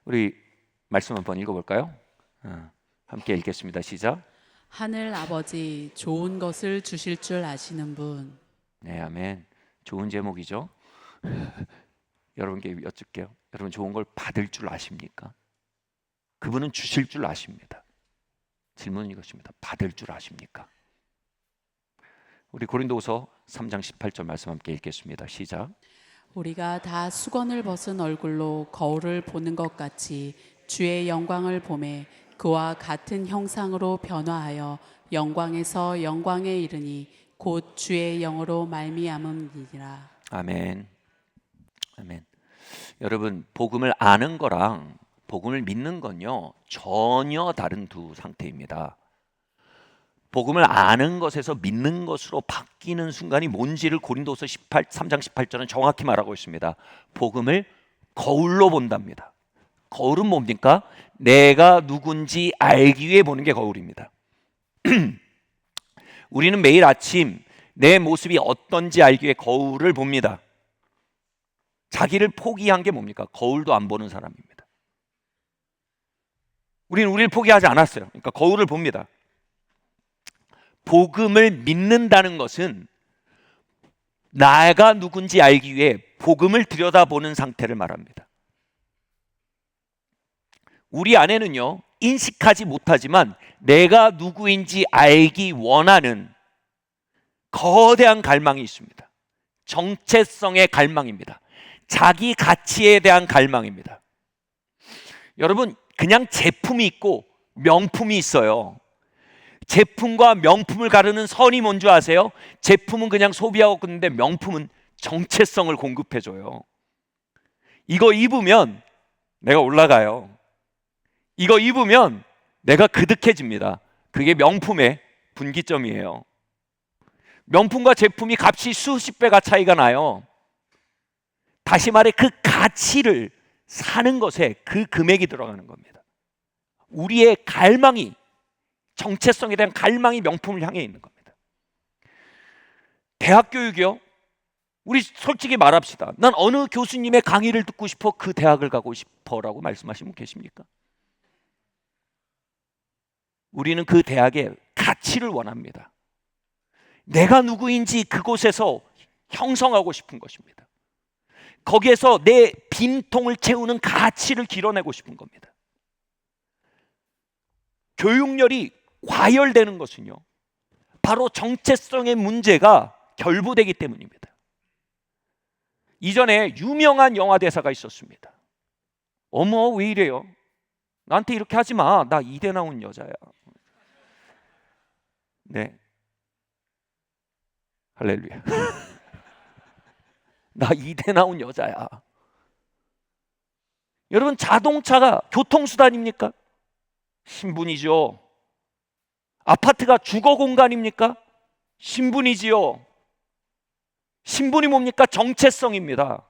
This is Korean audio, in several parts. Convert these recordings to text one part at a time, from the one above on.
우리 말씀 한번 읽어볼까요? 함께 읽겠습니다. 시작. 하늘 아버지, 좋은 것을 주실 줄 아시는 분. 네, 아멘. 좋은 제목이죠. 여러분께 여쭙게요. 여러분 좋은 걸 받을 줄 아십니까? 그분은 주실 줄 아십니다. 질문은 이것입니다. 받을 줄 아십니까? 우리 고린도후서 3장 18절 말씀 함께 읽겠습니다. 시작. 우리가 다 수건을 벗은 얼굴로 거울을 보는 것 같이 주의 영광을 보매 그와 같은 형상으로 변화하여 영광에서 영광에 이르니 곧 주의 영으로 말미암음이니라. 아멘. 아멘. 여러분, 복음을 아는 거랑 복음을 믿는 건요, 전혀 다른 두 상태입니다. 복음을 아는 것에서 믿는 것으로 바뀌는 순간이 뭔지를 고린도서 3장 18절은 정확히 말하고 있습니다. 복음을 거울로 본답니다. 거울은 뭡니까? 내가 누군지 알기 위해 보는 게 거울입니다. 우리는 매일 아침 내 모습이 어떤지 알기 위해 거울을 봅니다. 자기를 포기한 게 뭡니까? 거울도 안 보는 사람입니다. 우리는 우리를 포기하지 않았어요. 그러니까 거울을 봅니다. 복음을 믿는다는 것은 나가 누군지 알기 위해 복음을 들여다보는 상태를 말합니다. 우리 안에는요, 인식하지 못하지만 내가 누구인지 알기 원하는 거대한 갈망이 있습니다. 정체성의 갈망입니다. 자기 가치에 대한 갈망입니다. 여러분, 그냥 제품이 있고 명품이 있어요. 제품과 명품을 가르는 선이 뭔지 아세요? 제품은 그냥 소비하고 끝는데 명품은 정체성을 공급해줘요. 이거 입으면 내가 올라가요. 이거 입으면 내가 그득해집니다. 그게 명품의 분기점이에요. 명품과 제품이 값이 수십 배가 차이가 나요. 다시 말해 그 가치를 사는 것에 그 금액이 들어가는 겁니다. 우리의 갈망이, 정체성에 대한 갈망이 명품을 향해 있는 겁니다. 대학 교육이요? 우리 솔직히 말합시다. 난 어느 교수님의 강의를 듣고 싶어 그 대학을 가고 싶어라고 말씀하시는 분 계십니까? 우리는 그 대학의 가치를 원합니다. 내가 누구인지 그곳에서 형성하고 싶은 것입니다. 거기에서 내 빈통을 채우는 가치를 길어내고 싶은 겁니다. 교육열이 과열되는 것은요, 바로 정체성의 문제가 결부되기 때문입니다. 이전에 유명한 영화 대사가 있었습니다. 어머, 왜 이래요? 나한테 이렇게 하지 마. 나 이대 나온 여자야. 네, 할렐루야. 나 이대 나온 여자야. 여러분, 자동차가 교통수단입니까? 신분이죠. 아파트가 주거 공간입니까? 신분이지요. 신분이 뭡니까? 정체성입니다.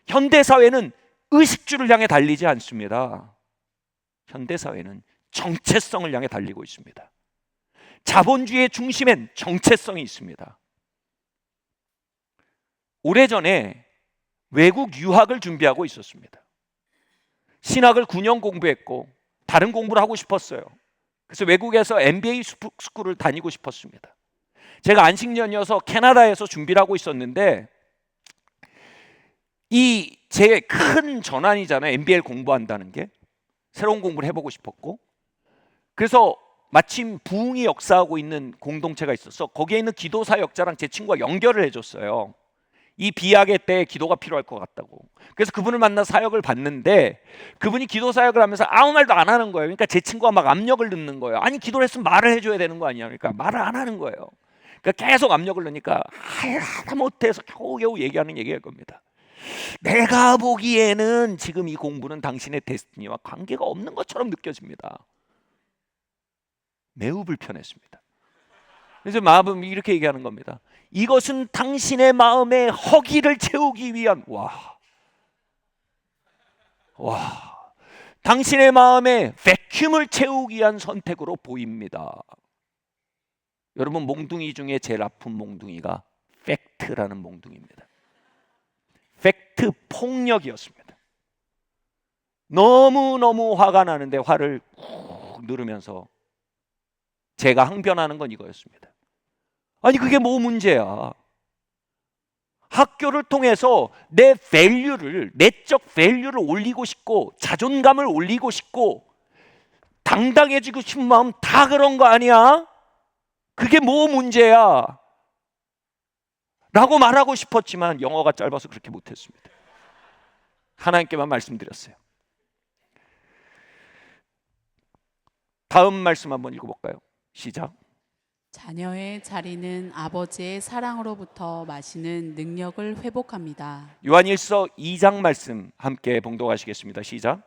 현대사회는 의식주를 향해 달리지 않습니다. 현대사회는 정체성을 향해 달리고 있습니다. 자본주의의 중심엔 정체성이 있습니다. 오래전에 외국 유학을 준비하고 있었습니다. 신학을 9년 공부했고 다른 공부를 하고 싶었어요. 그래서 외국에서 MBA 스쿨을 다니고 싶었습니다. 제가 안식년이어서 캐나다에서 준비를 하고 있었는데 이 제 큰 전환이잖아요. MBA를 공부한다는 게. 새로운 공부를 해보고 싶었고, 그래서 마침 부흥이 역사하고 있는 공동체가 있어서 거기에 있는 기도 사역자랑 제 친구가 연결을 해줬어요. 이 비약의 때에 기도가 필요할 것 같다고. 그래서 그분을 만나 사역을 받는데 그분이 기도 사역을 하면서 아무 말도 안 하는 거예요. 그러니까 제 친구가 막 압력을 넣는 거예요. 아니, 기도를 했으면 말을 해줘야 되는 거 아니야. 그러니까 말을 안 하는 거예요. 그러니까 계속 압력을 넣으니까 하다 못해서 겨우겨우 얘기하는 얘기일 겁니다. 내가 보기에는 지금 이 공부는 당신의 데스티니와 관계가 없는 것처럼 느껴집니다. 매우 불편했습니다. 그래서 마음은 이렇게 얘기하는 겁니다. 이것은 당신의 마음의 허기를 채우기 위한 당신의 마음의 베큐음을 채우기 위한 선택으로 보입니다. 여러분, 몽둥이 중에 제일 아픈 몽둥이가 팩트라는 몽둥이입니다. 팩트 폭력이었습니다. 너무너무 화가 나는데 화를 꾹 누르면서 제가 항변하는 건 이거였습니다. 아니 그게 뭐 문제야. 학교를 통해서 내 밸류를, 내적 밸류를 올리고 싶고 자존감을 올리고 싶고 당당해지고 싶은 마음 다 그런 거 아니야? 그게 뭐 문제야? 라고 말하고 싶었지만 영어가 짧아서 그렇게 못했습니다. 하나님께만 말씀드렸어요. 다음 말씀 한번 읽어볼까요? 시작. 자녀의 자리는 아버지의 사랑으로부터 마시는 능력을 회복합니다. 요한일서 2장 말씀 함께 봉독하시겠습니다. 시작.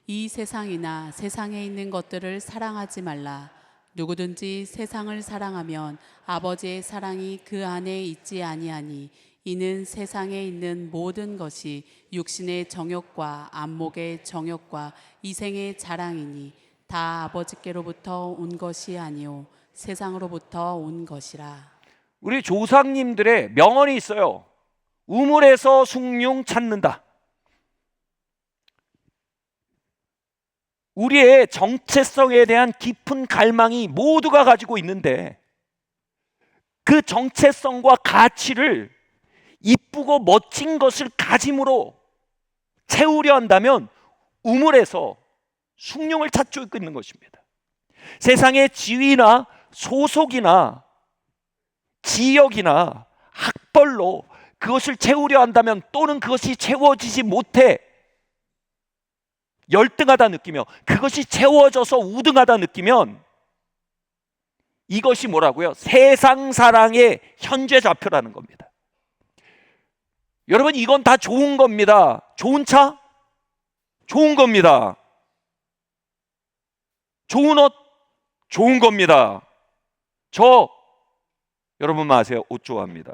이 세상이나 세상에 있는 것들을 사랑하지 말라. 누구든지 세상을 사랑하면 아버지의 사랑이 그 안에 있지 아니하니 이는 세상에 있는 모든 것이 육신의 정욕과 안목의 정욕과 이생의 자랑이니 다 아버지께로부터 온 것이 아니요 세상으로부터 온 것이라. 우리 조상님들의 명언이 있어요. 우물에서 숭늉 찾는다. 우리의 정체성에 대한 깊은 갈망이 모두가 가지고 있는데 그 정체성과 가치를 이쁘고 멋진 것을 가짐으로 채우려 한다면 우물에서 숭늉을 찾고 있는 것입니다. 세상의 지위나 소속이나 지역이나 학벌로 그것을 채우려 한다면 또는 그것이 채워지지 못해 열등하다 느끼며 그것이 채워져서 우등하다 느끼면 이것이 뭐라고요? 세상 사랑의 현재 좌표라는 겁니다. 여러분 이건 다 좋은 겁니다. 좋은 차? 좋은 겁니다. 좋은 옷? 좋은 겁니다. 저 여러분 아세요? 옷 좋아합니다.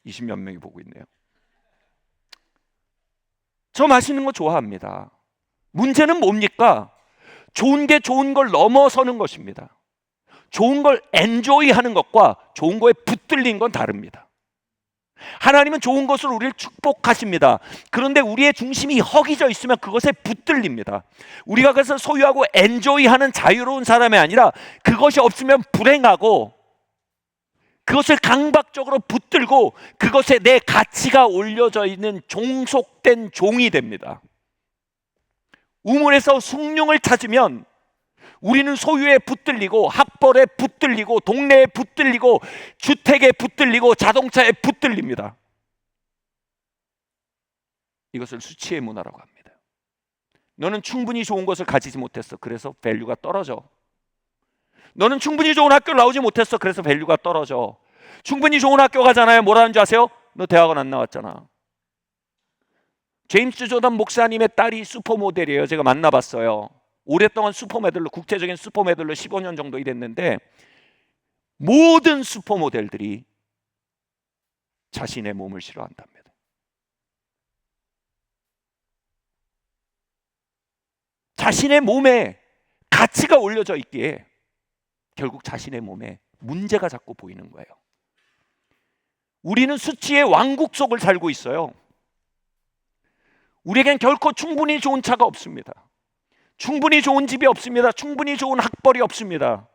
20몇 명이 보고 있네요. 저 맛있는 거 좋아합니다. 문제는 뭡니까? 좋은 게 좋은 걸 넘어서는 것입니다. 좋은 걸 엔조이 하는 것과 좋은 거에 붙들린 건 다릅니다. 하나님은 좋은 것을 우리를 축복하십니다. 그런데 우리의 중심이 허기져 있으면 그것에 붙들립니다. 우리가 그것을 소유하고 엔조이하는 자유로운 사람이 아니라 그것이 없으면 불행하고 그것을 강박적으로 붙들고 그것에 내 가치가 올려져 있는 종속된 종이 됩니다. 우물에서 숭늉을 찾으면 우리는 소유에 붙들리고 학벌에 붙들리고 동네에 붙들리고 주택에 붙들리고 자동차에 붙들립니다. 이것을 수치의 문화라고 합니다. 너는 충분히 좋은 것을 가지지 못했어. 그래서 밸류가 떨어져. 너는 충분히 좋은 학교를 나오지 못했어. 그래서 밸류가 떨어져. 충분히 좋은 학교 가잖아요. 뭐라는 줄 아세요? 너 대학원 안 나왔잖아. 제임스 조던 목사님의 딸이 슈퍼모델이에요. 제가 만나봤어요. 오랫동안 슈퍼모델로, 국제적인 슈퍼모델로 15년 정도 일했는데 모든 슈퍼모델들이 자신의 몸을 싫어한답니다. 자신의 몸에 가치가 올려져 있기에 결국 자신의 몸에 문제가 자꾸 보이는 거예요. 우리는 수치의 왕국 속을 살고 있어요. 우리에겐 결코 충분히 좋은 차가 없습니다. 충분히 좋은 집이 없습니다. 충분히 좋은 학벌이 없습니다.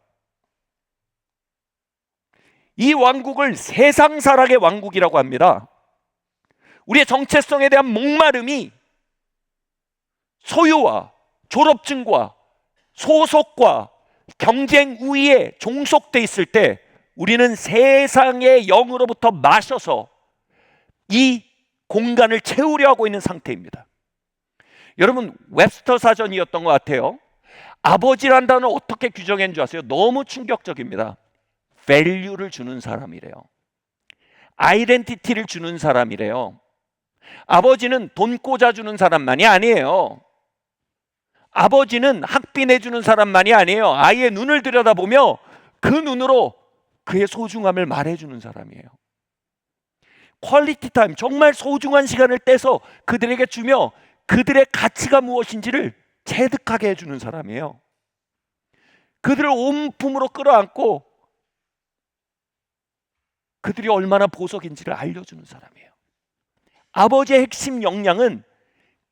이 왕국을 세상 사랑의 왕국이라고 합니다. 우리의 정체성에 대한 목마름이 소유와 졸업증과 소속과 경쟁 우위에 종속돼 있을 때 우리는 세상의 영으로부터 마셔서 이 공간을 채우려 하고 있는 상태입니다. 여러분 웹스터 사전이었던 것 같아요. 아버지란 단어는 어떻게 규정했는 줄 아세요? 너무 충격적입니다. value를 주는 사람이래요. 아이덴티티를 주는 사람이래요. 아버지는 돈 꽂아주는 사람만이 아니에요. 아버지는 학비 내주는 사람만이 아니에요. 아이의 눈을 들여다보며 그 눈으로 그의 소중함을 말해주는 사람이에요. 퀄리티 타임, 정말 소중한 시간을 떼서 그들에게 주며 그들의 가치가 무엇인지를 체득하게 해주는 사람이에요. 그들을 온품으로 끌어안고 그들이 얼마나 보석인지를 알려주는 사람이에요. 아버지의 핵심 역량은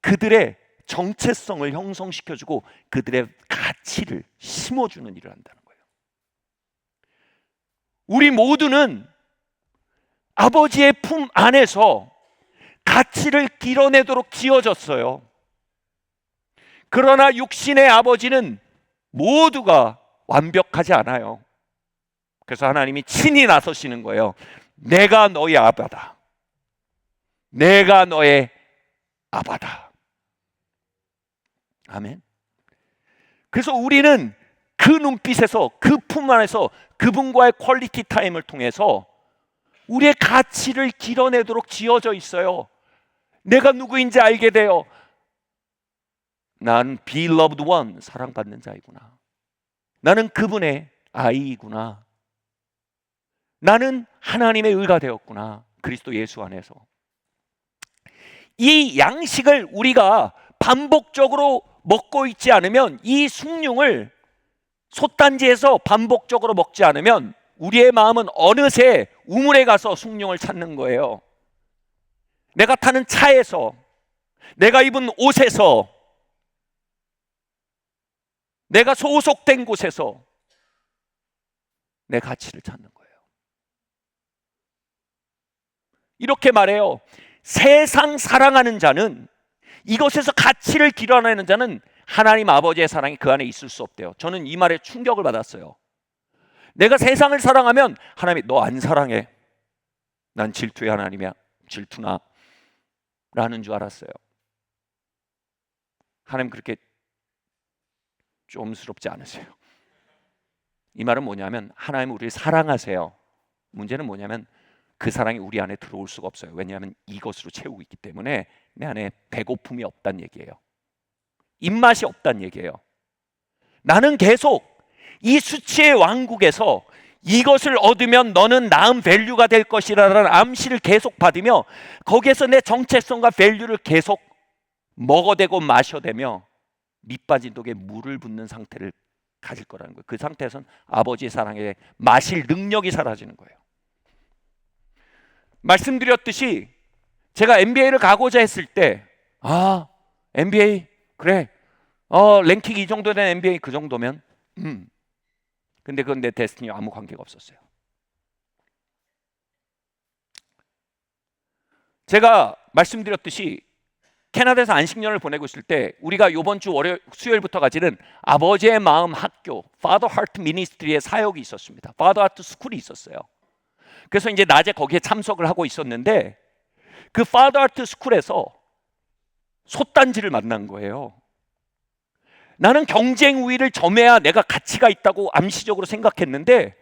그들의 정체성을 형성시켜주고 그들의 가치를 심어주는 일을 한다는 거예요. 우리 모두는 아버지의 품 안에서 가치를 길어내도록 지어졌어요. 그러나 육신의 아버지는 모두가 완벽하지 않아요. 그래서 하나님이 친히 나서시는 거예요. 내가 너의 아바다. 내가 너의 아바다. 아멘. 그래서 우리는 그 눈빛에서, 그 품 안에서 그분과의 퀄리티 타임을 통해서 우리의 가치를 길어내도록 지어져 있어요. 내가 누구인지 알게 돼요. 난 beloved one, 사랑받는 자이구나. 나는 그분의 아이이구나. 나는 하나님의 의가 되었구나. 그리스도 예수 안에서. 이 양식을 우리가 반복적으로 먹고 있지 않으면, 이 숭늉을 솥단지에서 반복적으로 먹지 않으면 우리의 마음은 어느새 우물에 가서 숭늉을 찾는 거예요. 내가 타는 차에서, 내가 입은 옷에서, 내가 소속된 곳에서 내 가치를 찾는 거예요. 이렇게 말해요. 세상 사랑하는 자는, 이것에서 가치를 길어내는 자는 하나님 아버지의 사랑이 그 안에 있을 수 없대요. 저는 이 말에 충격을 받았어요. 내가 세상을 사랑하면 하나님이 너 안 사랑해. 난 질투의 하나님이야. 질투나. 라는 줄 알았어요. 하나님 그렇게 좀스럽지 않으세요. 이 말은 뭐냐면 하나님은 우리를 사랑하세요. 문제는 뭐냐면 그 사랑이 우리 안에 들어올 수가 없어요. 왜냐하면 이것으로 채우고 있기 때문에 내 안에 배고픔이 없다는 얘기예요. 입맛이 없다는 얘기예요. 나는 계속 이 수치의 왕국에서 이것을 얻으면 너는 나은 밸류가 될 것이라는 암시를 계속 받으며 거기에서 내 정체성과 밸류를 계속 먹어대고 마셔대며 밑빠진 독에 물을 붓는 상태를 가질 거라는 거예요. 그 상태에서는 아버지의 사랑에 마실 능력이 사라지는 거예요. 말씀드렸듯이 제가 NBA를 가고자 했을 때 NBA 그래 랭킹 이 정도 된 NBA 그 정도면 근데 그건 내 데스티니와 아무 관계가 없었어요. 제가 말씀드렸듯이 캐나다에서 안식년을 보내고 있을 때 우리가 이번 주 수요일부터 가지는 아버지의 마음 학교 Father Heart Ministry의 사역이 있었습니다. Father Heart 스쿨이 있었어요. 그래서 이제 낮에 거기에 참석을 하고 있었는데 그 Father Heart 스쿨에서 솥단지를 만난 거예요. 나는 경쟁 우위를 점해야 내가 가치가 있다고 암시적으로 생각했는데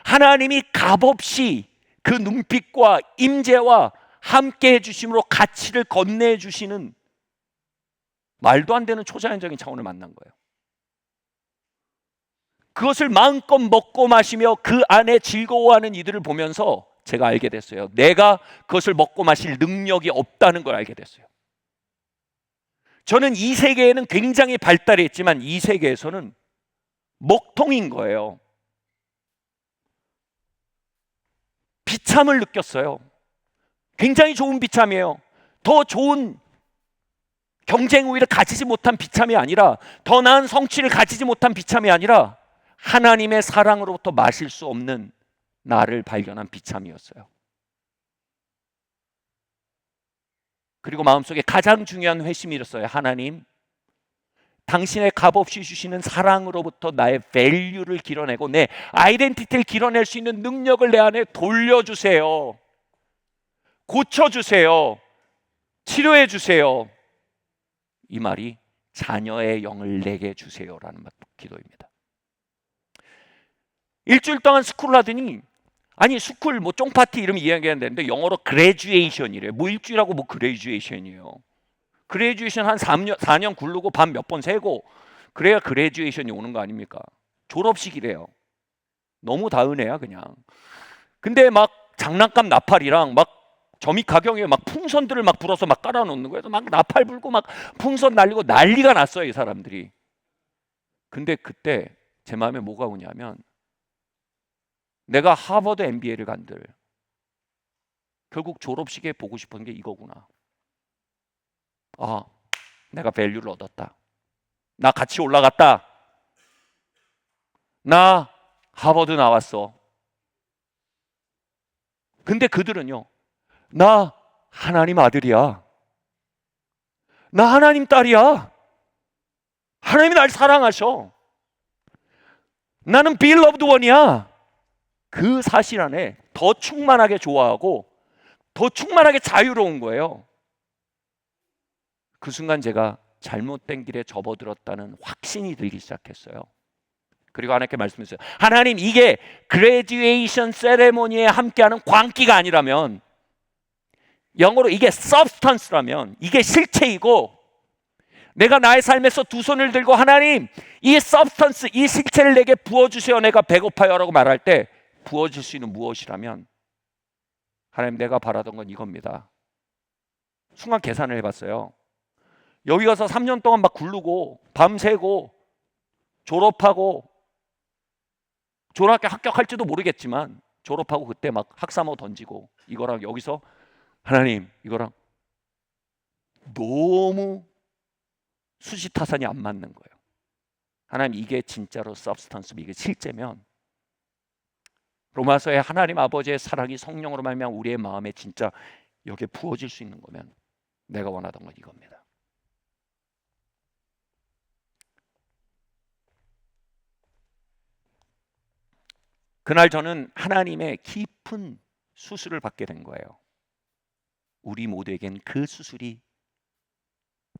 하나님이 값없이 그 눈빛과 임재와 함께 해주심으로 가치를 건네해 주시는 말도 안 되는 초자연적인 차원을 만난 거예요. 그것을 마음껏 먹고 마시며 그 안에 즐거워하는 이들을 보면서 제가 알게 됐어요. 내가 그것을 먹고 마실 능력이 없다는 걸 알게 됐어요. 저는 이 세계에는 굉장히 발달해 있지만 이 세계에서는 먹통인 거예요. 비참을 느꼈어요. 굉장히 좋은 비참이에요. 더 좋은 경쟁 우위를 가지지 못한 비참이 아니라, 더 나은 성취를 가지지 못한 비참이 아니라 하나님의 사랑으로부터 마실 수 없는 나를 발견한 비참이었어요. 그리고 마음속에 가장 중요한 회심이 일었어요. 하나님, 당신의 값없이 주시는 사랑으로부터 나의 밸류를 길어내고 내 아이덴티티를 길어낼 수 있는 능력을 내 안에 돌려주세요. 고쳐주세요. 치료해주세요. 이 말이 자녀의 영을 내게 주세요라는 기도입니다. 일주일 동안 스쿨을 하더니, 아니 스쿨 뭐 쫑파티 이름 이야기하는데 영어로 그레듀에이션이래요. 뭐 일주일하고 뭐 그레듀에이션이에요. 그레듀에이션 한 4년 굴르고 밤 몇 번 새고 그래야 그레듀에이션이 오는 거 아닙니까? 졸업식이래요. 너무 다 은혜야 그냥. 근데 막 장난감 나팔이랑 막 점입 가경에 막 풍선들을 막 불어서 막 깔아놓는 거예요. 막 나팔 불고 막 풍선 날리고 난리가 났어요 이 사람들이. 근데 그때 제 마음에 뭐가 오냐면, 내가 하버드 MBA를 간들 결국 졸업식에 보고 싶은 게 이거구나. 내가 밸류를 얻었다. 나 같이 올라갔다. 나 하버드 나왔어. 근데 그들은요, 나 하나님 아들이야. 나 하나님 딸이야. 하나님이 날 사랑하셔. 나는 beloved one이야. 그 사실 안에 더 충만하게 좋아하고 더 충만하게 자유로운 거예요. 그 순간 제가 잘못된 길에 접어들었다는 확신이 들기 시작했어요. 그리고 하나님께 말씀했어요. 하나님, 이게 그레듀에이션 세레모니에 함께하는 광기가 아니라면, 영어로 이게 substance라면, 이게 실체이고, 내가 나의 삶에서 두 손을 들고 하나님, 이 substance, 이 실체를 내게 부어주세요. 내가 배고파요 라고 말할 때 부어줄 수 있는 무엇이라면, 하나님, 내가 바라던 건 이겁니다. 순간 계산을 해봤어요. 여기 가서 3년 동안 막 굴르고 밤새고 졸업하고, 졸업학교 합격할지도 모르겠지만 졸업하고 그때 막 학사모 던지고 이거랑 여기서 하나님, 이거랑 너무 수지타산이 안 맞는 거예요. 하나님, 이게 진짜로 substance, 이게 실제면, 로마서의 하나님 아버지의 사랑이 성령으로 말미암아 우리의 마음에 진짜 여기에 부어질 수 있는 거면 내가 원하던 건 이겁니다. 그날 저는 하나님의 깊은 수술을 받게 된 거예요. 우리 모두에겐 그 수술이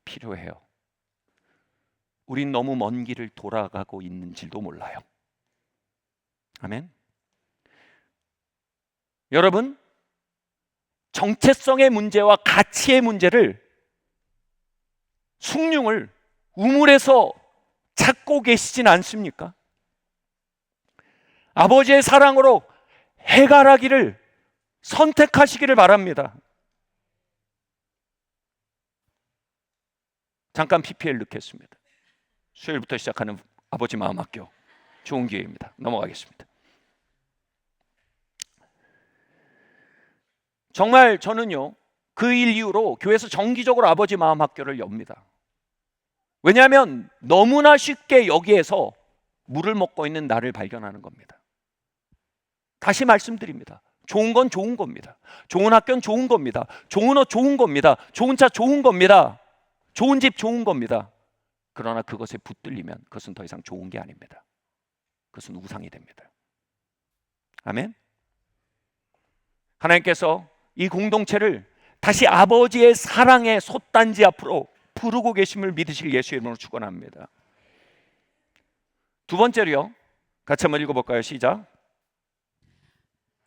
필요해요. 우린 너무 먼 길을 돌아가고 있는지도 몰라요. 아멘. 여러분, 정체성의 문제와 가치의 문제를, 숭늉을 우물에서 찾고 계시진 않습니까? 아버지의 사랑으로 해결하기를 선택하시기를 바랍니다. 잠깐 PPL 넣겠습니다. 수요일부터 시작하는 아버지 마음학교 좋은 기회입니다. 넘어가겠습니다. 정말 저는요, 그 일 이후로 교회에서 정기적으로 아버지 마음학교를 엽니다. 왜냐하면 너무나 쉽게 여기에서 물을 먹고 있는 나를 발견하는 겁니다. 다시 말씀드립니다. 좋은 건 좋은 겁니다. 좋은 학교는 좋은 겁니다. 좋은 옷 좋은 겁니다. 좋은 차 좋은 겁니다. 좋은 집 좋은 겁니다. 그러나 그것에 붙들리면 그것은 더 이상 좋은 게 아닙니다. 그것은 우상이 됩니다. 아멘. 하나님께서 이 공동체를 다시 아버지의 사랑의 솥단지 앞으로 부르고 계심을 믿으실 예수의 이름으로 축원합니다. 두 번째로요, 같이 한번 읽어볼까요? 시작.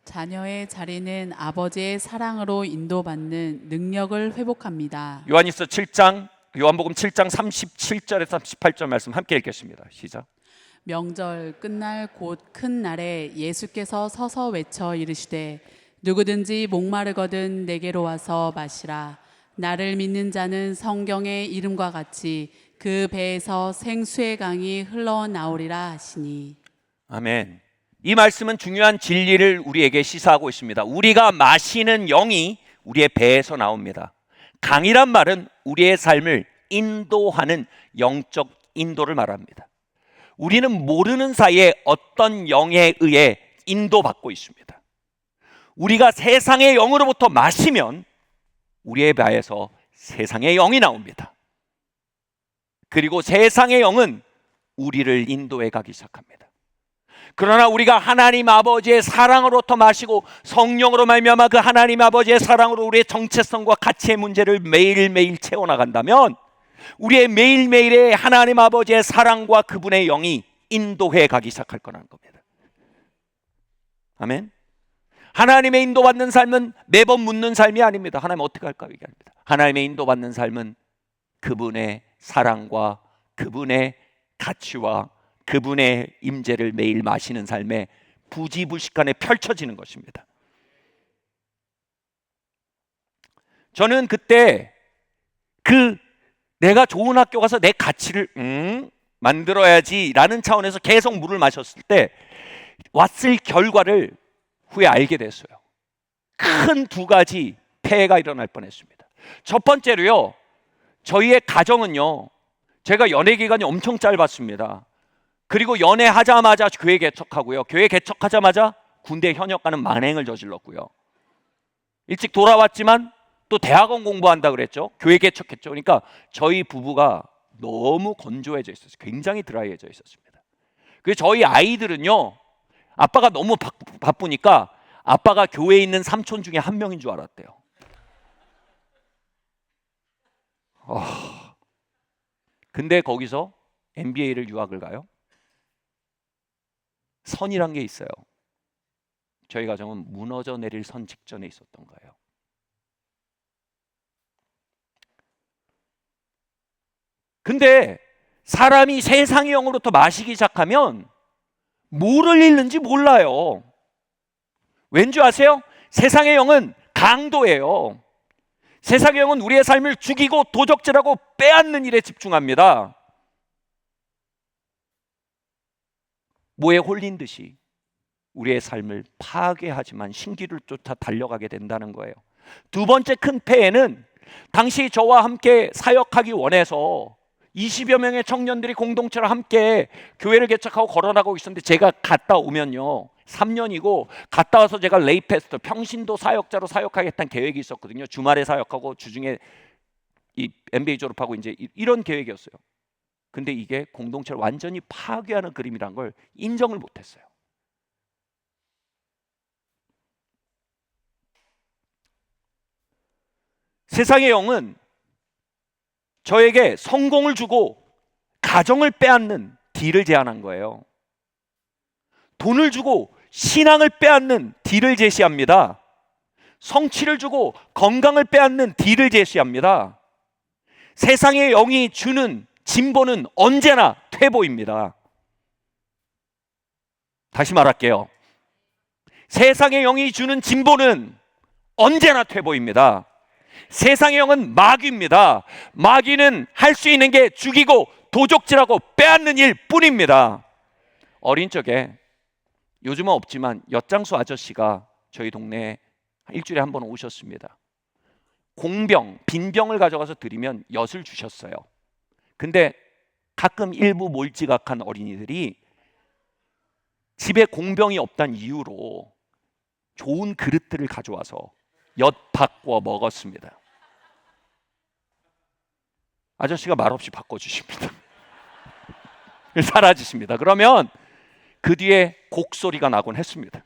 자녀의 자리는 아버지의 사랑으로 인도받는 능력을 회복합니다. 요한복음 7장 37절에서 38절 말씀 함께 읽겠습니다. 시작. 명절 끝날 곧 큰 날에 예수께서 서서 외쳐 이르시되 누구든지 목마르거든 내게로 와서 마시라. 나를 믿는 자는 성경의 이름과 같이 그 배에서 생수의 강이 흘러나오리라 하시니. 아멘. 이 말씀은 중요한 진리를 우리에게 시사하고 있습니다. 우리가 마시는 영이 우리의 배에서 나옵니다. 강이란 말은 우리의 삶을 인도하는 영적 인도를 말합니다. 우리는 모르는 사이에 어떤 영에 의해 인도받고 있습니다. 우리가 세상의 영으로부터 마시면 우리의 배에서 세상의 영이 나옵니다. 그리고 세상의 영은 우리를 인도해 가기 시작합니다. 그러나 우리가 하나님 아버지의 사랑으로부터 마시고 성령으로 말미암아 그 하나님 아버지의 사랑으로 우리의 정체성과 가치의 문제를 매일매일 채워나간다면 우리의 매일매일의 하나님 아버지의 사랑과 그분의 영이 인도해 가기 시작할 거라는 겁니다. 아멘. 하나님의 인도받는 삶은 매번 묻는 삶이 아닙니다. 하나님 어떻게 할까 얘기합니다. 하나님의 인도받는 삶은 그분의 사랑과 그분의 가치와 그분의 임재를 매일 마시는 삶에 부지불식간에 펼쳐지는 것입니다. 저는 그때 내가 좋은 학교 가서 내 가치를 만들어야지 라는 차원에서 계속 물을 마셨을 때 왔을 결과를 후에 알게 됐어요. 큰 두 가지 폐해가 일어날 뻔했습니다. 첫 번째로요, 저희의 가정은요, 제가 연애 기간이 엄청 짧았습니다. 그리고 연애하자마자 교회 개척하고요. 교회 개척하자마자 군대 현역가는 만행을 저질렀고요. 일찍 돌아왔지만 또 대학원 공부한다 그랬죠. 교회 개척했죠. 그러니까 저희 부부가 너무 건조해져 있었어요. 굉장히 드라이해져 있었습니다. 그래서 저희 아이들은요, 아빠가 너무 바쁘니까 아빠가 교회에 있는 삼촌 중에 한 명인 줄 알았대요. 근데 거기서 MBA를 유학을 가요. 선이란 게 있어요. 저희 가정은 무너져 내릴 선 직전에 있었던 거예요. 근데 사람이 세상의 영으로부터 마시기 시작하면 뭐를 잃는지 몰라요. 왠지 아세요? 세상의 영은 강도예요. 세상의 영은 우리의 삶을 죽이고 도적질하고 빼앗는 일에 집중합니다. 모에 홀린 듯이 우리의 삶을 파괴하지만 신기를 쫓아 달려가게 된다는 거예요. 두 번째 큰 폐해는 당시 저와 함께 사역하기 원해서 20여 명의 청년들이 공동체를 함께 교회를 개척하고 거론하고 있었는데, 제가 갔다 오면요 3년이고 갔다 와서 제가 레이 패스터 평신도 사역자로 사역하겠다는 계획이 있었거든요. 주말에 사역하고 주중에 이 MBA 졸업하고 이제 이런 계획이었어요. 근데 이게 공동체를 완전히 파괴하는 그림이란 걸 인정을 못했어요. 세상의 영은 저에게 성공을 주고 가정을 빼앗는 딜을 제안한 거예요. 돈을 주고 신앙을 빼앗는 딜을 제시합니다. 성취를 주고 건강을 빼앗는 딜을 제시합니다. 세상의 영이 주는 진보는 언제나 퇴보입니다. 다시 말할게요. 세상의 영이 주는 진보는 언제나 퇴보입니다. 세상의 영은 마귀입니다. 마귀는 할 수 있는 게 죽이고 도적질하고 빼앗는 일 뿐입니다. 어린 적에, 요즘은 없지만 엿장수 아저씨가 저희 동네에 일주일에 한 번 오셨습니다. 공병, 빈병을 가져가서 드리면 엿을 주셨어요. 근데 가끔 일부 몰지각한 어린이들이 집에 공병이 없다는 이유로 좋은 그릇들을 가져와서 엿 바꿔 먹었습니다. 아저씨가 말없이 바꿔주십니다. 사라지십니다. 그러면 그 뒤에 곡소리가 나곤 했습니다.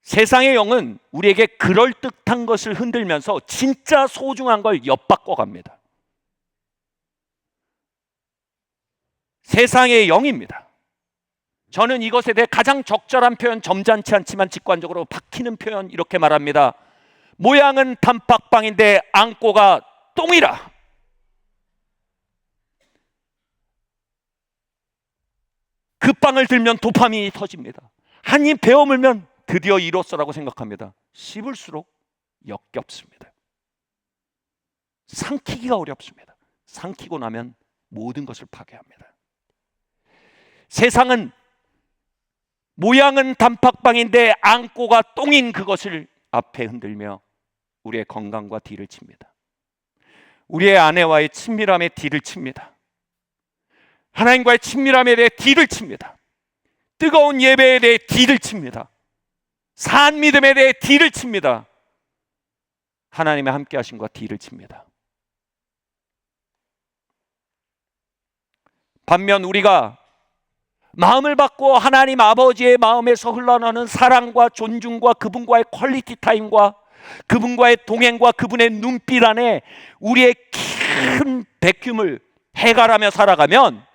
세상의 영은 우리에게 그럴듯한 것을 흔들면서 진짜 소중한 걸 엿바꿔 갑니다. 세상의 영입니다. 저는 이것에 대해 가장 적절한 표현, 점잖지 않지만 직관적으로 박히는 표현 이렇게 말합니다. 모양은 단팥빵인데 안고가 똥이라. 그 빵을 들면 도파민이 터집니다. 한 입 베어물면 드디어 이뤘어라고 생각합니다. 씹을수록 역겹습니다. 삼키기가 어렵습니다. 삼키고 나면 모든 것을 파괴합니다. 세상은 모양은 단팥빵인데 안고가 똥인 그것을 앞에 흔들며 우리의 건강과 딜을 칩니다. 우리의 아내와의 친밀함에 딜을 칩니다. 하나님과의 친밀함에 대해 딜을 칩니다. 뜨거운 예배에 대해 딜을 칩니다. 산 믿음에 대해 딜을 칩니다. 하나님의 함께 하심과 딜을 칩니다. 반면 우리가 마음을 바꾸어 하나님 아버지의 마음에서 흘러나오는 사랑과 존중과 그분과의 퀄리티 타임과 그분과의 동행과 그분의 눈빛 안에 우리의 큰 백흉을 해갈하며 살아가면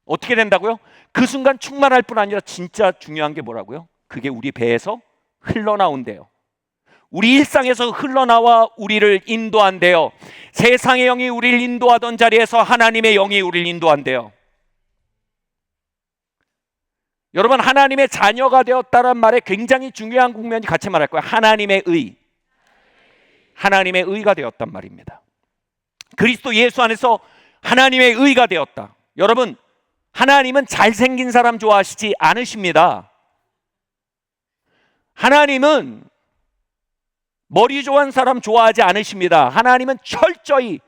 어떻게 된다고요? 그 순간 충만할 뿐 아니라 진짜 중요한 게 뭐라고요? 그게 우리 배에서 흘러나온대요. 우리 일상에서 흘러나와 우리를 인도한대요. 세상의 영이 우리를 인도하던 자리에서 하나님의 영이 우리를 인도한대요. 여러분, 하나님의 자녀가 되었다는 말에 굉장히 중요한 국면이 같이 말할 거예요. 하나님의 의. 하나님의 의가 되었단 말입니다. 그리스도 예수 안에서 하나님의 의가 되었다. 여러분, 하나님은 잘생긴 사람 좋아하시지 않으십니다. 하나님은 머리 좋은 사람 좋아하지 않으십니다. 하나님은 철저히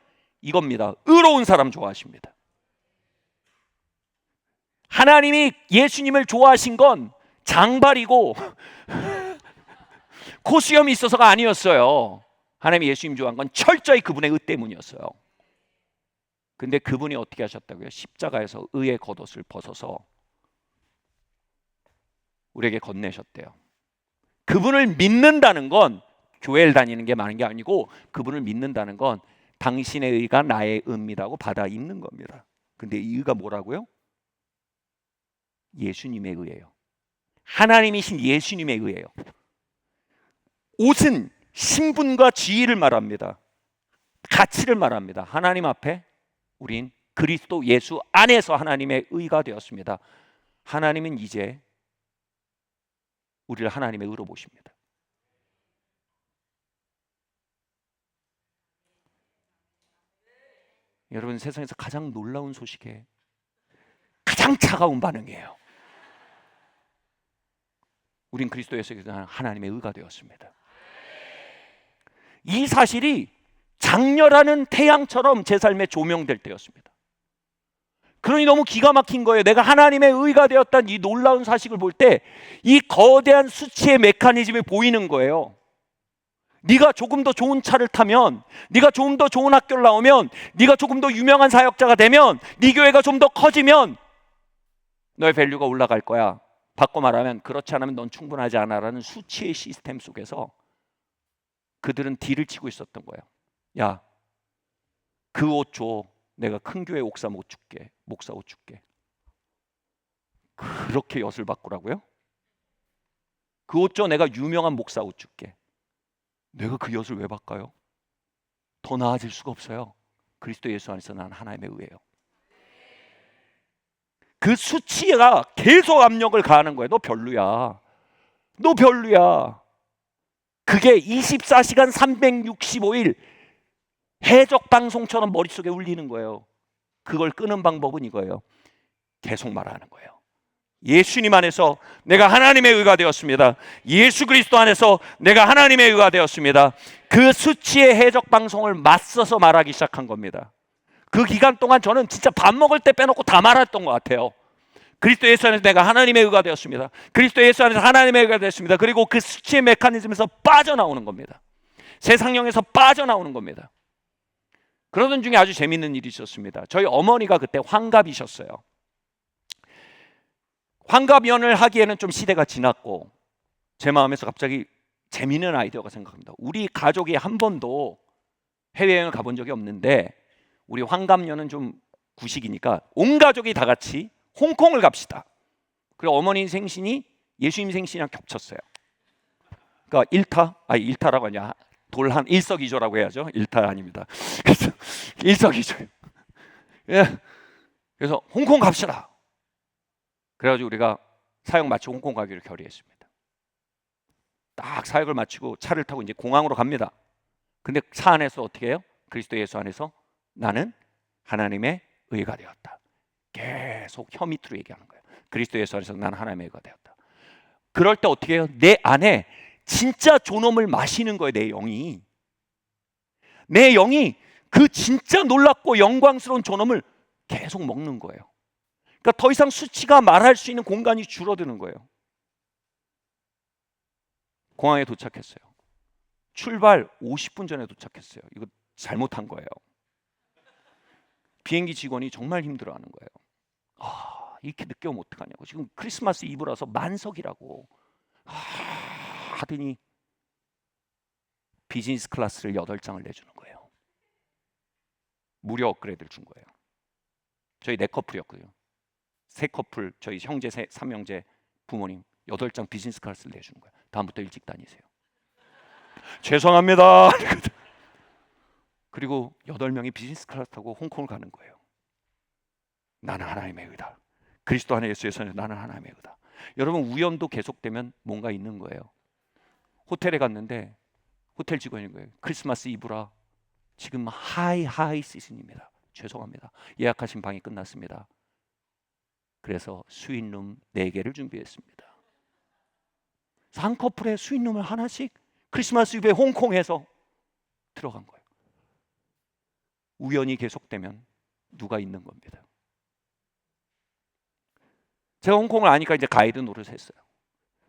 이겁니다. 의로운 사람 좋아하십니다. 하나님이 예수님을 좋아하신 건 장발이고 코수염이 있어서가 아니었어요. 하나님이 예수님 좋아한 건 철저히 그분의 의 때문이었어요. 근데 그분이 어떻게 하셨다고요? 십자가에서 의의 겉옷을 벗어서 우리에게 건네셨대요. 그분을 믿는다는 건 교회를 다니는 게 많은 게 아니고, 그분을 믿는다는 건 당신의 의가 나의 의입니다고 받아 있는 겁니다. 근데 이 의가 뭐라고요? 예수님의 의예요. 하나님이신 예수님의 의예요. 옷은 신분과 지위를 말합니다. 가치를 말합니다. 하나님 앞에 우린 그리스도 예수 안에서 하나님의 의가 되었습니다. 하나님은 이제 우리를 하나님의 의로 보십니다. 여러분, 세상에서 가장 놀라운 소식에 가장 차가운 반응이에요. 우린 그리스도 예수에서 하나님의 의가 되었습니다. 이 사실이 장렬하는 태양처럼 제 삶에 조명될 때였습니다. 그러니 너무 기가 막힌 거예요. 내가 하나님의 의가 되었다는 이 놀라운 사실을 볼 때 이 거대한 수치의 메커니즘이 보이는 거예요. 네가 조금 더 좋은 차를 타면, 네가 조금 더 좋은 학교를 나오면, 네가 조금 더 유명한 사역자가 되면, 네 교회가 좀 더 커지면 너의 밸류가 올라갈 거야. 바꿔 말하면 그렇지 않으면 넌 충분하지 않아라는 수치의 시스템 속에서 그들은 딜을 치고 있었던 거예요. 야, 그 옷 줘. 내가 큰 교회 목사 못 줄게. 목사 옷 줄게. 그렇게 엿을 바꾸라고요? 그 옷 줘. 내가 유명한 목사 옷 줄게. 내가 그 엿을 왜 바꿔요? 더 나아질 수가 없어요. 그리스도 예수 안에서 난 하나님의 의예요. 그 수치가 계속 압력을 가하는 거예요. 너 별로야. 너 별로야. 그게 24시간 365일 해적 방송처럼 머릿속에 울리는 거예요. 그걸 끄는 방법은 이거예요. 계속 말하는 거예요. 예수님 안에서 내가 하나님의 의가 되었습니다. 예수 그리스도 안에서 내가 하나님의 의가 되었습니다. 그 수치의 해적 방송을 맞서서 말하기 시작한 겁니다. 그 기간 동안 저는 진짜 밥 먹을 때 빼놓고 다 말했던 것 같아요. 그리스도 예수 안에서 내가 하나님의 의가 되었습니다. 그리스도 예수 안에서 하나님의 의가 되었습니다. 그리고 그 수치의 메커니즘에서 빠져나오는 겁니다. 세상령에서 빠져나오는 겁니다. 그러던 중에 아주 재밌는 일이 있었습니다. 저희 어머니가 그때 환갑이셨어요. 환갑연을 하기에는 좀 시대가 지났고, 제 마음에서 갑자기 재미있는 아이디어가 생각합니다. 우리 가족이 한 번도 해외여행을 가본 적이 없는데 우리 환갑연은 좀 구식이니까 온 가족이 다 같이 홍콩을 갑시다. 그리고 어머니 생신이 예수님 생신이랑 겹쳤어요. 그러니까 일타라고 하냐, 돌한 일석이조라고 해야죠. 일타 아닙니다. 그래서 일석이조. 예. 그래서 홍콩 갑시다. 그래가지고 우리가 사역 마치고 홍콩 가기로 결의했습니다. 딱 사역을 마치고 차를 타고 이제 공항으로 갑니다. 근데 차 안에서 어떻게 해요? 그리스도 예수 안에서 나는 하나님의 의가 되었다. 계속 혀 밑으로 얘기하는 거예요. 그리스도 예수 안에서 나는 하나님의 의가 되었다. 그럴 때 어떻게 해요? 내 안에 진짜 존엄을 마시는 거예요. 내 영이 그 진짜 놀랍고 영광스러운 존엄을 계속 먹는 거예요. 그러니까 더 이상 수치가 말할 수 있는 공간이 줄어드는 거예요. 공항에 도착했어요. 출발 50분 전에 도착했어요. 이거 잘못한 거예요. 비행기 직원이 정말 힘들어하는 거예요. 이렇게 늦게 오면 어떡하냐고. 지금 크리스마스 이브라서 만석이라고 하더니 비즈니스 클래스를 8장을 내주는 거예요. 무료 업그레이드를 준 거예요. 저희 4커플이었거든요. 3커플, 저희 형제 3형제 부모님 8장 비즈니스 클래스를 내주는 거예요. 다음부터 일찍 다니세요. 죄송합니다. 그리고 8명이 비즈니스 클래스 타고 홍콩을 가는 거예요. 나는 하나님의 의다. 그리스도 안에 예수에서 나는 하나님의 의다. 여러분, 우연도 계속되면 뭔가 있는 거예요. 호텔에 갔는데 호텔 직원인 거예요. 크리스마스 이브라 지금 하이 시즌입니다. 죄송합니다. 예약하신 방이 끝났습니다. 그래서 스윗룸 4개를 준비했습니다. 한 커플에 스윗룸을 하나씩 크리스마스 이브에 홍콩에서 들어간 거예요. 우연이 계속되면 누가 있는 겁니다. 제가 홍콩을 아니까 이제 가이드 노릇을 했어요.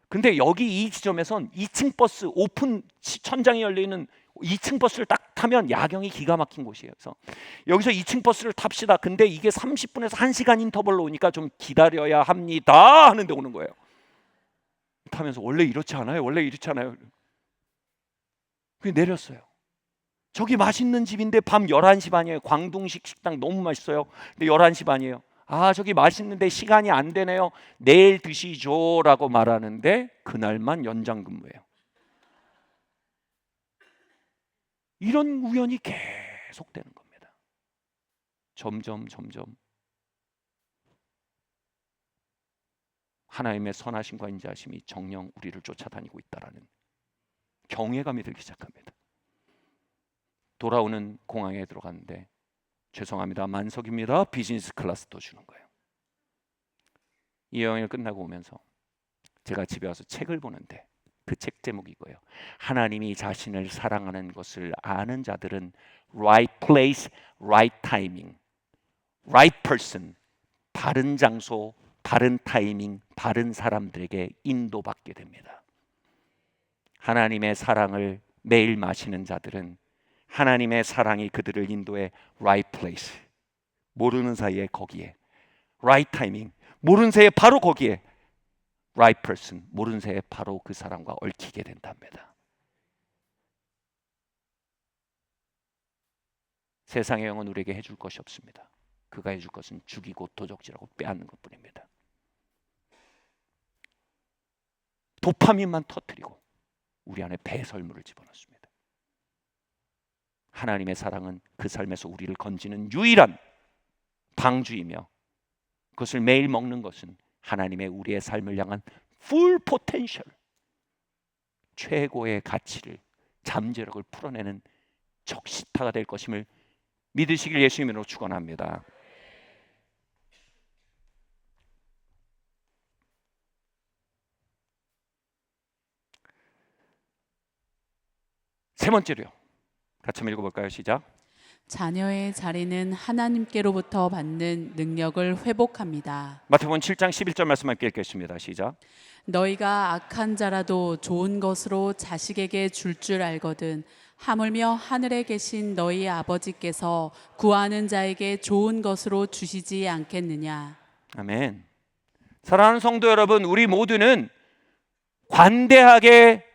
근데 여기 이 지점에선 2층 버스 오픈 천장이 열려있는 2층 버스를 딱 타면 야경이 기가 막힌 곳이에요. 그래서 여기서 2층 버스를 탑시다. 근데 이게 30분에서 1시간 인터벌로 오니까 좀 기다려야 합니다 하는데 오는 거예요. 타면서 원래 이렇지 않아요? 원래 이렇지 않아요? 그게 내렸어요. 저기 맛있는 집인데 밤 11시 반이에요. 광둥식 식당 너무 맛있어요. 근데 11시 반이에요. 아, 저기 맛있는데 시간이 안 되네요. 내일 드시죠 라고 말하는데 그날만 연장 근무예요. 이런 우연이 계속되는 겁니다. 점점 하나님의 선하심과 인자하심이 정녕 우리를 쫓아다니고 있다라는 경외감이 들기 시작합니다. 돌아오는 공항에 들어갔는데 죄송합니다, 만석입니다. 비즈니스 클래스도 주는 거예요. 이 여행을 끝나고 오면서 제가 집에 와서 책을 보는데 그 책 제목이 이거예요. 하나님이 자신을 사랑하는 것을 아는 자들은 right place, right timing, right person, 바른 장소, 바른 타이밍, 바른 사람들에게 인도받게 됩니다. 하나님의 사랑을 매일 마시는 자들은 하나님의 사랑이 그들을 인도해 right place, 모르는 사이에 거기에, right timing, 모르는 사이에 바로 거기에, right person, 모르는 사이에 바로 그 사람과 얽히게 된답니다. 세상의 영은 우리에게 해줄 것이 없습니다. 그가 해줄 것은 죽이고 도적질하고 빼앗는 것뿐입니다. 도파민만 터뜨리고 우리 안에 배설물을 집어넣습니다. 하나님의 사랑은 그 삶에서 우리를 건지는 유일한 방주이며 그것을 매일 먹는 것은 하나님의 우리의 삶을 향한 full potential, 최고의 가치를, 잠재력을 풀어내는 적시타가 될 것임을 믿으시길 예수님 이름으로 축원합니다. 세 번째로요. 같이 한번 읽어볼까요? 시작. 자녀의 자리는 하나님께로부터 받는 능력을 회복합니다. 마태복음 7장 11절 말씀 함께 읽겠습니다. 시작. 너희가 악한 자라도 좋은 것으로 자식에게 줄 알거든 하물며 하늘에 계신 너희 아버지께서 구하는 자에게 좋은 것으로 주시지 않겠느냐. 아멘. 사랑하는 성도 여러분, 우리 모두는 관대하게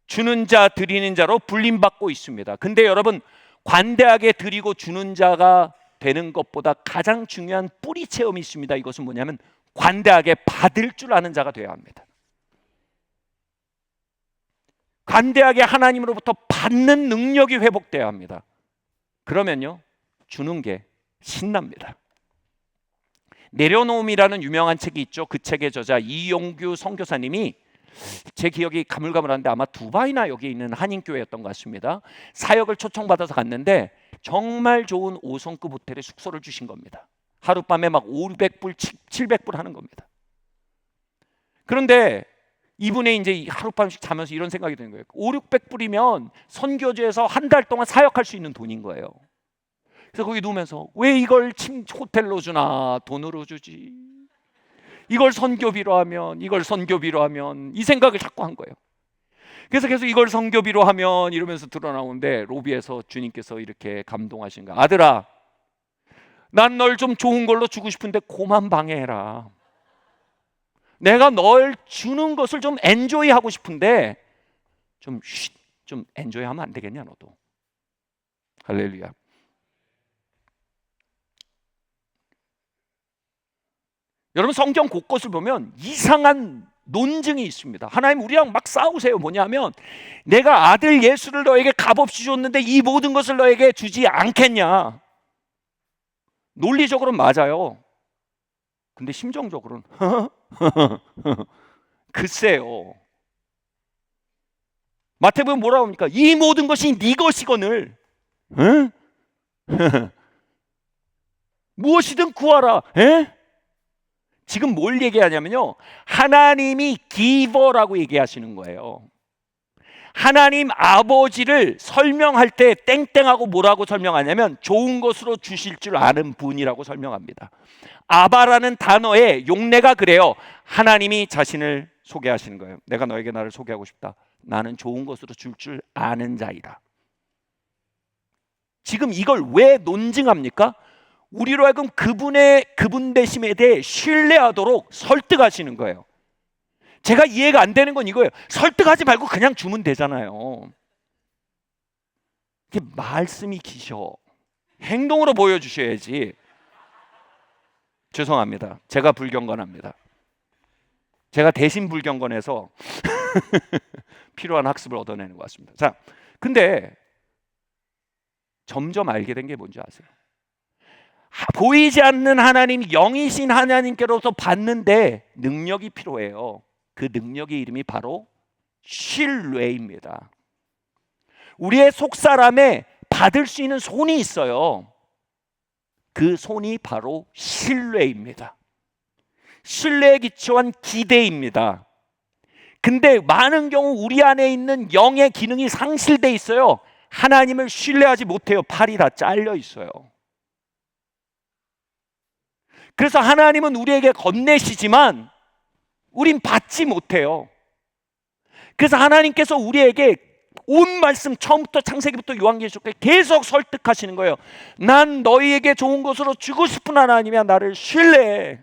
주는 자, 드리는 자로 불림받고 있습니다. 근데 여러분, 관대하게 드리고 주는 자가 되는 것보다 가장 중요한 뿌리 체험이 있습니다. 이것은 뭐냐면 관대하게 받을 줄 아는 자가 되어야 합니다. 관대하게 하나님으로부터 받는 능력이 회복되어야 합니다. 그러면요, 주는 게 신납니다. 내려놓음이라는 유명한 책이 있죠. 그 책의 저자 이용규 선교사님이, 제 기억이 가물가물한데 아마 두바이나 여기 있는 한인교회였던 것 같습니다. 사역을 초청받아서 갔는데 정말 좋은 5성급 호텔에 숙소를 주신 겁니다. 하룻밤에 막 500불, 700불 하는 겁니다. 그런데 이분이 이제 하룻밤씩 자면서 이런 생각이 드는 거예요. 5, 600불이면 선교지에서 한 달 동안 사역할 수 있는 돈인 거예요. 그래서 거기 누우면서 왜 이걸 호텔로 주나, 돈으로 주지. 이걸 선교비로 하면 이 생각을 자꾸 한 거예요. 그래서 계속 이걸 선교비로 하면 이러면서 드러나오는데 로비에서 주님께서 이렇게 감동하신 거야. 아들아, 난 널 좀 좋은 걸로 주고 싶은데 고만 방해해라. 내가 널 주는 것을 좀 엔조이 하고 싶은데 좀 엔조이 하면 안 되겠냐 너도. 할렐루야. 여러분, 성경 곳곳을 보면 이상한 논증이 있습니다. 하나님 우리랑 막 싸우세요. 뭐냐면 내가 아들 예수를 너에게 값없이 줬는데 이 모든 것을 너에게 주지 않겠냐. 논리적으로는 맞아요. 근데 심정적으로는 글쎄요. 마태복음 뭐라고 합니까? 이 모든 것이 네 것이거늘 응? 무엇이든 구하라. 에? 지금 뭘 얘기하냐면요, 하나님이 기버라고 얘기하시는 거예요. 하나님 아버지를 설명할 때 땡땡하고 뭐라고 설명하냐면 좋은 것으로 주실 줄 아는 분이라고 설명합니다. 아바라는 단어의 용례가 그래요. 하나님이 자신을 소개하시는 거예요. 내가 너에게 나를 소개하고 싶다. 나는 좋은 것으로 줄 아는 자이다. 지금 이걸 왜 논증합니까? 우리로 하여금 그분 되심에 대해 신뢰하도록 설득하시는 거예요. 제가 이해가 안 되는 건 이거예요. 설득하지 말고 그냥 주면 되잖아요. 이게 말씀이 기셔. 행동으로 보여주셔야지. 죄송합니다. 제가 불경건합니다. 제가 대신 불경건해서 필요한 학습을 얻어내는 것 같습니다. 자, 근데 점점 알게 된 게 뭔지 아세요? 보이지 않는 하나님, 영이신 하나님께로서 받는데 능력이 필요해요. 그 능력의 이름이 바로 신뢰입니다. 우리의 속사람에 받을 수 있는 손이 있어요. 그 손이 바로 신뢰입니다. 신뢰에 기초한 기대입니다. 근데 많은 경우 우리 안에 있는 영의 기능이 상실돼 있어요. 하나님을 신뢰하지 못해요. 팔이 다 잘려 있어요. 그래서 하나님은 우리에게 건네시지만 우린 받지 못해요. 그래서 하나님께서 우리에게 온 말씀 처음부터 창세기부터 요한계시록까지 계속 설득하시는 거예요. 난 너희에게 좋은 것으로 주고 싶은 하나님이야. 나를 신뢰해.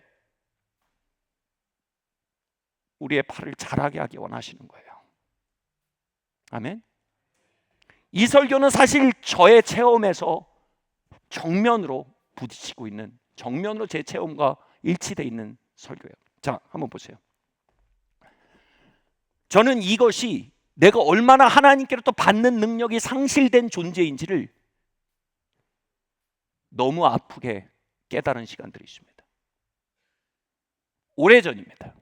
우리의 팔을 자라게 하기 원하시는 거예요. 아멘. 이 설교는 사실 저의 체험에서 정면으로 부딪히고 있는, 정면으로 제 체험과 일치되어 있는 설교예요. 자, 한번 보세요. 저는 이것이 내가 얼마나 하나님께로부터 받는 능력이 상실된 존재인지를 너무 아프게 깨달은 시간들이 있습니다. 오래전입니다.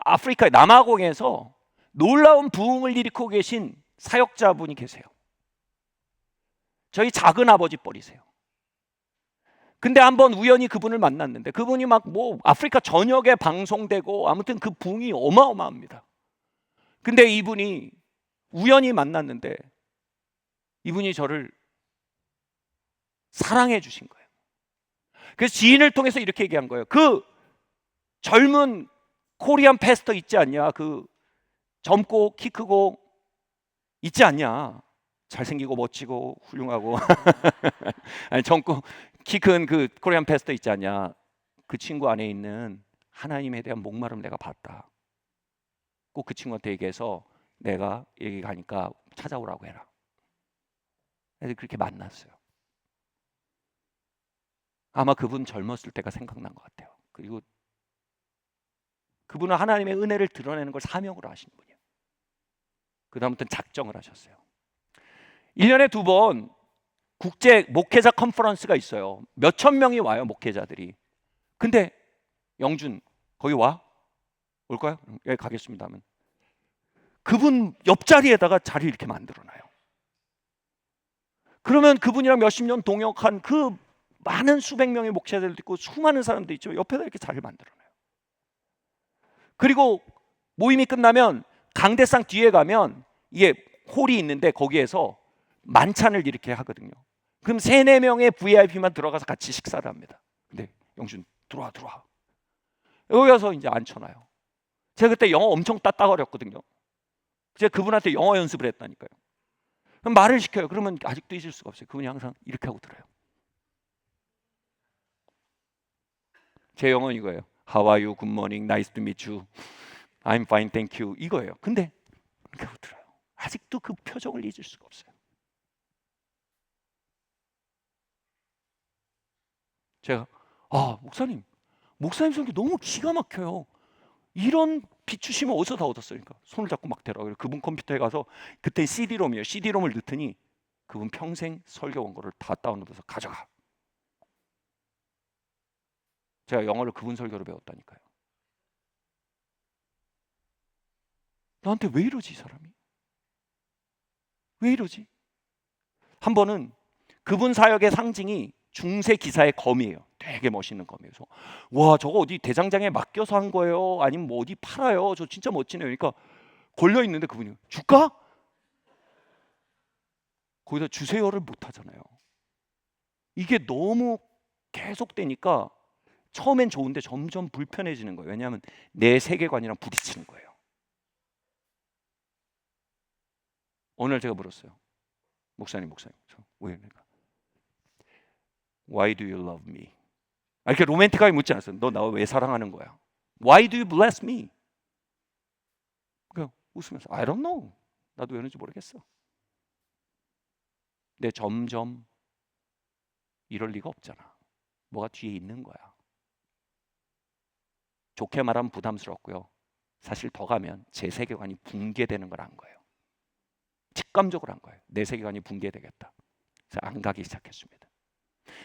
아프리카의 남아공에서 놀라운 부흥을 일으키고 계신 사역자분이 계세요. 저희 작은 아버지 뻘이세요. 근데 한번 우연히 그분을 만났는데 그분이 막 아프리카 전역에 방송되고 아무튼 그 부흥이 어마어마합니다. 근데 이분이 우연히 만났는데 이분이 저를 사랑해 주신 거예요. 그래서 지인을 통해서 이렇게 얘기한 거예요. 그 젊은 코리안 패스터 있지 않냐? 그 젊고 키 크고 있지 않냐? 잘생기고 멋지고 훌륭하고 아니 젊고 키 큰 그 코리안 패스터 있지 않냐? 그 친구 안에 있는 하나님에 대한 목마름 내가 봤다. 꼭 그 친구한테 얘기해서 내가 얘기 가니까 찾아오라고 해라. 그래서 그렇게 만났어요. 아마 그분 젊었을 때가 생각난 것 같아요. 그리고 그분은 하나님의 은혜를 드러내는 걸 사명으로 하시는 분이에요. 그 다음부터는 작정을 하셨어요. 1년에 2번 국제 목회자 컨퍼런스가 있어요. 몇천 명이 와요, 목회자들이. 근데 영준 거기 와? 올까요? 예, 가겠습니다 하면 그분 옆자리에다가 자리 이렇게 만들어놔요. 그러면 그분이랑 몇십 년 동역한 그 많은 수백 명의 목회자들도 있고 수많은 사람들이 있죠. 옆에다 이렇게 자리를 만들어놔요. 그리고 모임이 끝나면 강대상 뒤에 가면 이게 홀이 있는데 거기에서 만찬을 이렇게 하거든요. 그럼 3-4명의 VIP만 들어가서 같이 식사를 합니다. 근데 영준 들어와. 여기 가서 이제 앉혀놔요. 제가 그때 영어 엄청 따따거렸거든요. 제가 그분한테 영어 연습을 했다니까요. 그럼 말을 시켜요. 그러면 아직도 잊을 수가 없어요. 그분이 항상 이렇게 하고 들어요. 제 영어는 이거예요. How are you? Good morning. Nice to meet you. I'm fine, thank you. 이거예요. 근데 이렇게 하고 들어요. 아직도 그 표정을 잊을 수가 없어요. 제가 목사님 설교 너무 기가 막혀요. 이런 비추심을 어디서 다 얻었어요? 그러니까 손을 잡고 막 대라고. 그분 컴퓨터에 가서 그때 CD롬이에요. CD롬을 넣더니 그분 평생 설교 원고를 다 다운로드해서 가져가. 제가 영어를 그분 설교로 배웠다니까요. 나한테 왜 이러지 이 사람이? 왜 이러지? 한 번은 그분 사역의 상징이 중세 기사의 검이에요. 되게 멋있는 검이에요. 와 저거 어디 대장장에 맡겨서 한 거예요? 아니면 뭐 어디 팔아요? 저 진짜 멋지네요. 그러니까 걸려 있는데 그분이 줄까? 거기다 주세요를 못 하잖아요. 이게 너무 계속되니까 처음엔 좋은데 점점 불편해지는 거예요. 왜냐하면 내 세계관이랑 부딪히는 거예요. 어느 날 제가 물었어요. 목사님, 왜 내가 Why do you love me? 이렇게 로맨틱하게 묻지 않았어요. 너 나 왜 사랑하는 거야? Why do you bless me? 그냥 웃으면서 I don't know. 나도 왜 그런지 모르겠어. 근데 점점 이럴 리가 없잖아. 뭐가 뒤에 있는 거야. 좋게 말하면 부담스럽고요. 사실 더 가면 제 세계관이 붕괴되는 걸 안 거예요. 직감적으로 한 거예요. 내 세계관이 붕괴되겠다. 그래서 안 가기 시작했습니다.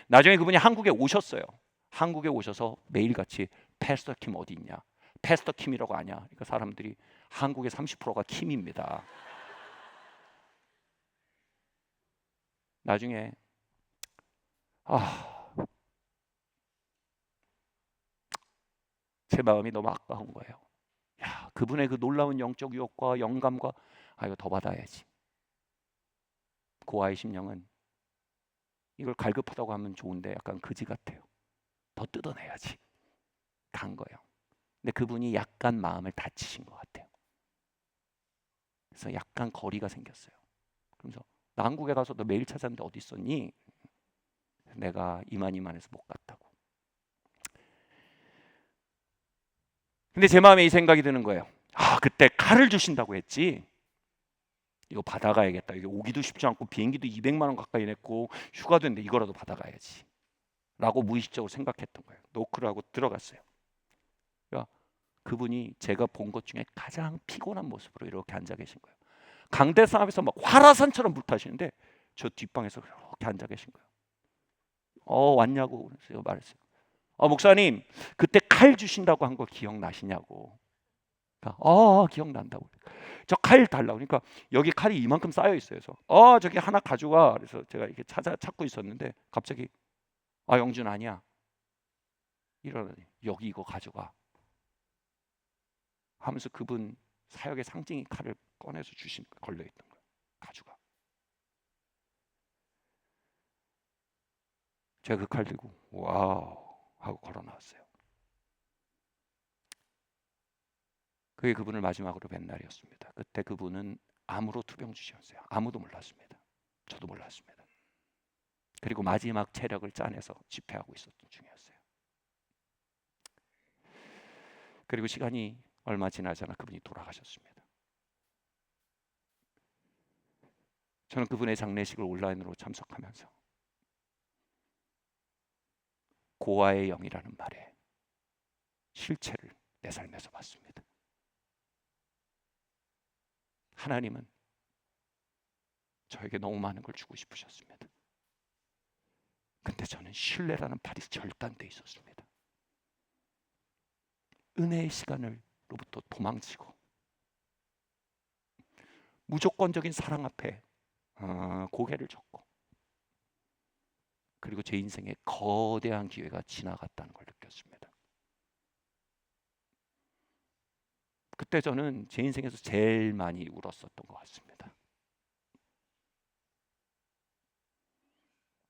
나중에 그분이 한국에 오셨어요. 한국에 오셔서 매일같이 패스터 킴 어디 있냐? 패스터 킴이라고 아냐? 그러니까 사람들이 한국의 30%가 킴입니다. 나중에 제 마음이 너무 아까운 거예요. 야, 그분의 그 놀라운 영적 유혹과 영감과 이거 더 받아야지. 고아의 심령은 이걸 갈급하다고 하면 좋은데 약간 그지 같아요. 더 뜯어내야지. 간 거예요. 근데 그분이 약간 마음을 다치신 것 같아요. 그래서 약간 거리가 생겼어요. 그러면서 나 한국에 가서 너 매일 찾았는데 어디 있었니? 내가 이만해서 못 갔다고. 근데 제 마음에 이 생각이 드는 거예요. 그때 칼을 주신다고 했지. 이거 받아가야겠다. 이게 오기도 쉽지 않고 비행기도 200만 원 가까이 냈고 휴가도 했는데 이거라도 받아가야지. 라고 무의식적으로 생각했던 거예요. 노크를 하고 들어갔어요. 그러니까 그분이 제가 본 것 중에 가장 피곤한 모습으로 이렇게 앉아 계신 거예요. 강대상 앞에서 막 화라산처럼 불타시는데 저 뒷방에서 이렇게 앉아 계신 거예요. 왔냐고 그래서 말했어요. 목사님 그때 칼 주신다고 한 거 기억나시냐고. 그러니까, 기억난다고. 저 칼 달라고. 그러니까 여기 칼이 이만큼 쌓여 있어요. 그래서 저기 하나 가져와. 그래서 제가 이렇게 찾고 있었는데 갑자기 영준 아니야. 이러더니 여기 이거 가져가. 하면서 그분 사역의 상징인 칼을 꺼내서 주신 걸려 있던 거예요. 가져가. 제가 그 칼 들고 와우 하고 걸어 나왔어요. 그게 그분을 마지막으로 뵌 날이었습니다. 그때 그분은 암으로 투병주셨어요. 아무도 몰랐습니다. 저도 몰랐습니다. 그리고 마지막 체력을 짜내서 집회하고 있었던 중이었어요. 그리고 시간이 얼마 지나지 않아 그분이 돌아가셨습니다. 저는 그분의 장례식을 온라인으로 참석하면서 고아의 영이라는 말에 실체를 내 삶에서 봤습니다. 하나님은 저에게 너무 많은 걸 주고 싶으셨습니다. 근데 저는 신뢰라는 팔이 절단돼 있었습니다. 은혜의 시간으로부터 도망치고 무조건적인 사랑 앞에 고개를 젓고 그리고 제 인생에 거대한 기회가 지나갔다는 걸 느꼈습니다. 그때 저는 제 인생에서 제일 많이 울었었던 것 같습니다.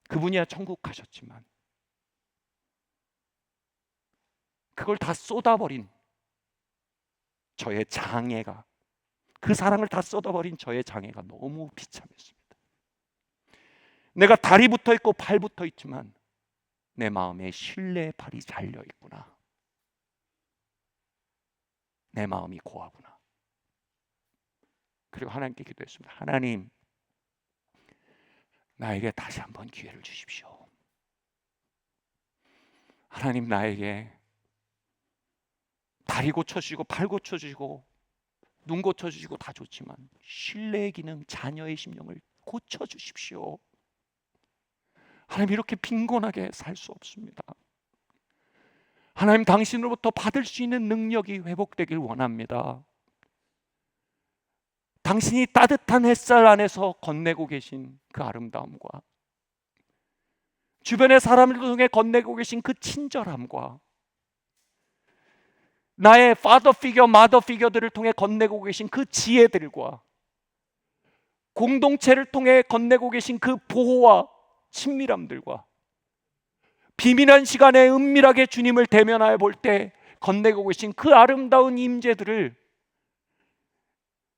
그분이야 천국 가셨지만 그걸 다 쏟아버린 저의 장애가, 그 사랑을 다 쏟아버린 저의 장애가 너무 비참했습니다. 내가 다리 붙어 있고 팔 붙어 있지만 내 마음에 신뢰의 팔이 잘려 있구나. 내 마음이 고하구나. 그리고 하나님께 기도했습니다. 하나님, 나에게 다시 한번 기회를 주십시오. 하나님, 나에게 다리 고쳐주시고 팔 고쳐주시고 눈 고쳐주시고 다 좋지만 신뢰의 기능, 자녀의 심령을 고쳐주십시오. 하나님, 이렇게 빈곤하게 살 수 없습니다. 하나님, 당신으로부터 받을 수 있는 능력이 회복되길 원합니다. 당신이 따뜻한 햇살 안에서 건네고 계신 그 아름다움과 주변의 사람들 통해 건네고 계신 그 친절함과 나의 파더 피겨, 마더 피겨들을 통해 건네고 계신 그 지혜들과 공동체를 통해 건네고 계신 그 보호와 친밀함들과 비밀한 시간에 은밀하게 주님을 대면하여 볼 때 건네고 계신 그 아름다운 임재들을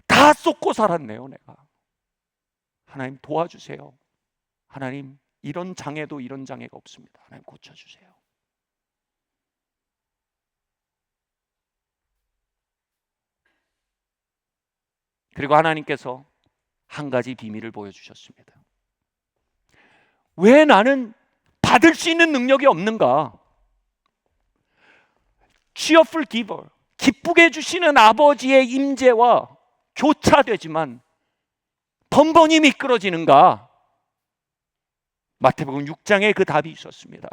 다 쏟고 살았네요. 내가. 하나님 도와주세요. 하나님 이런 장애도 이런 장애가 없습니다. 하나님 고쳐주세요. 그리고 하나님께서 한 가지 비밀을 보여주셨습니다. 왜 나는 받을 수 있는 능력이 없는가? cheerful giver, 기쁘게 해주시는 아버지의 임재와 교차되지만 번번이 미끄러지는가? 마태복음 6장에 그 답이 있었습니다.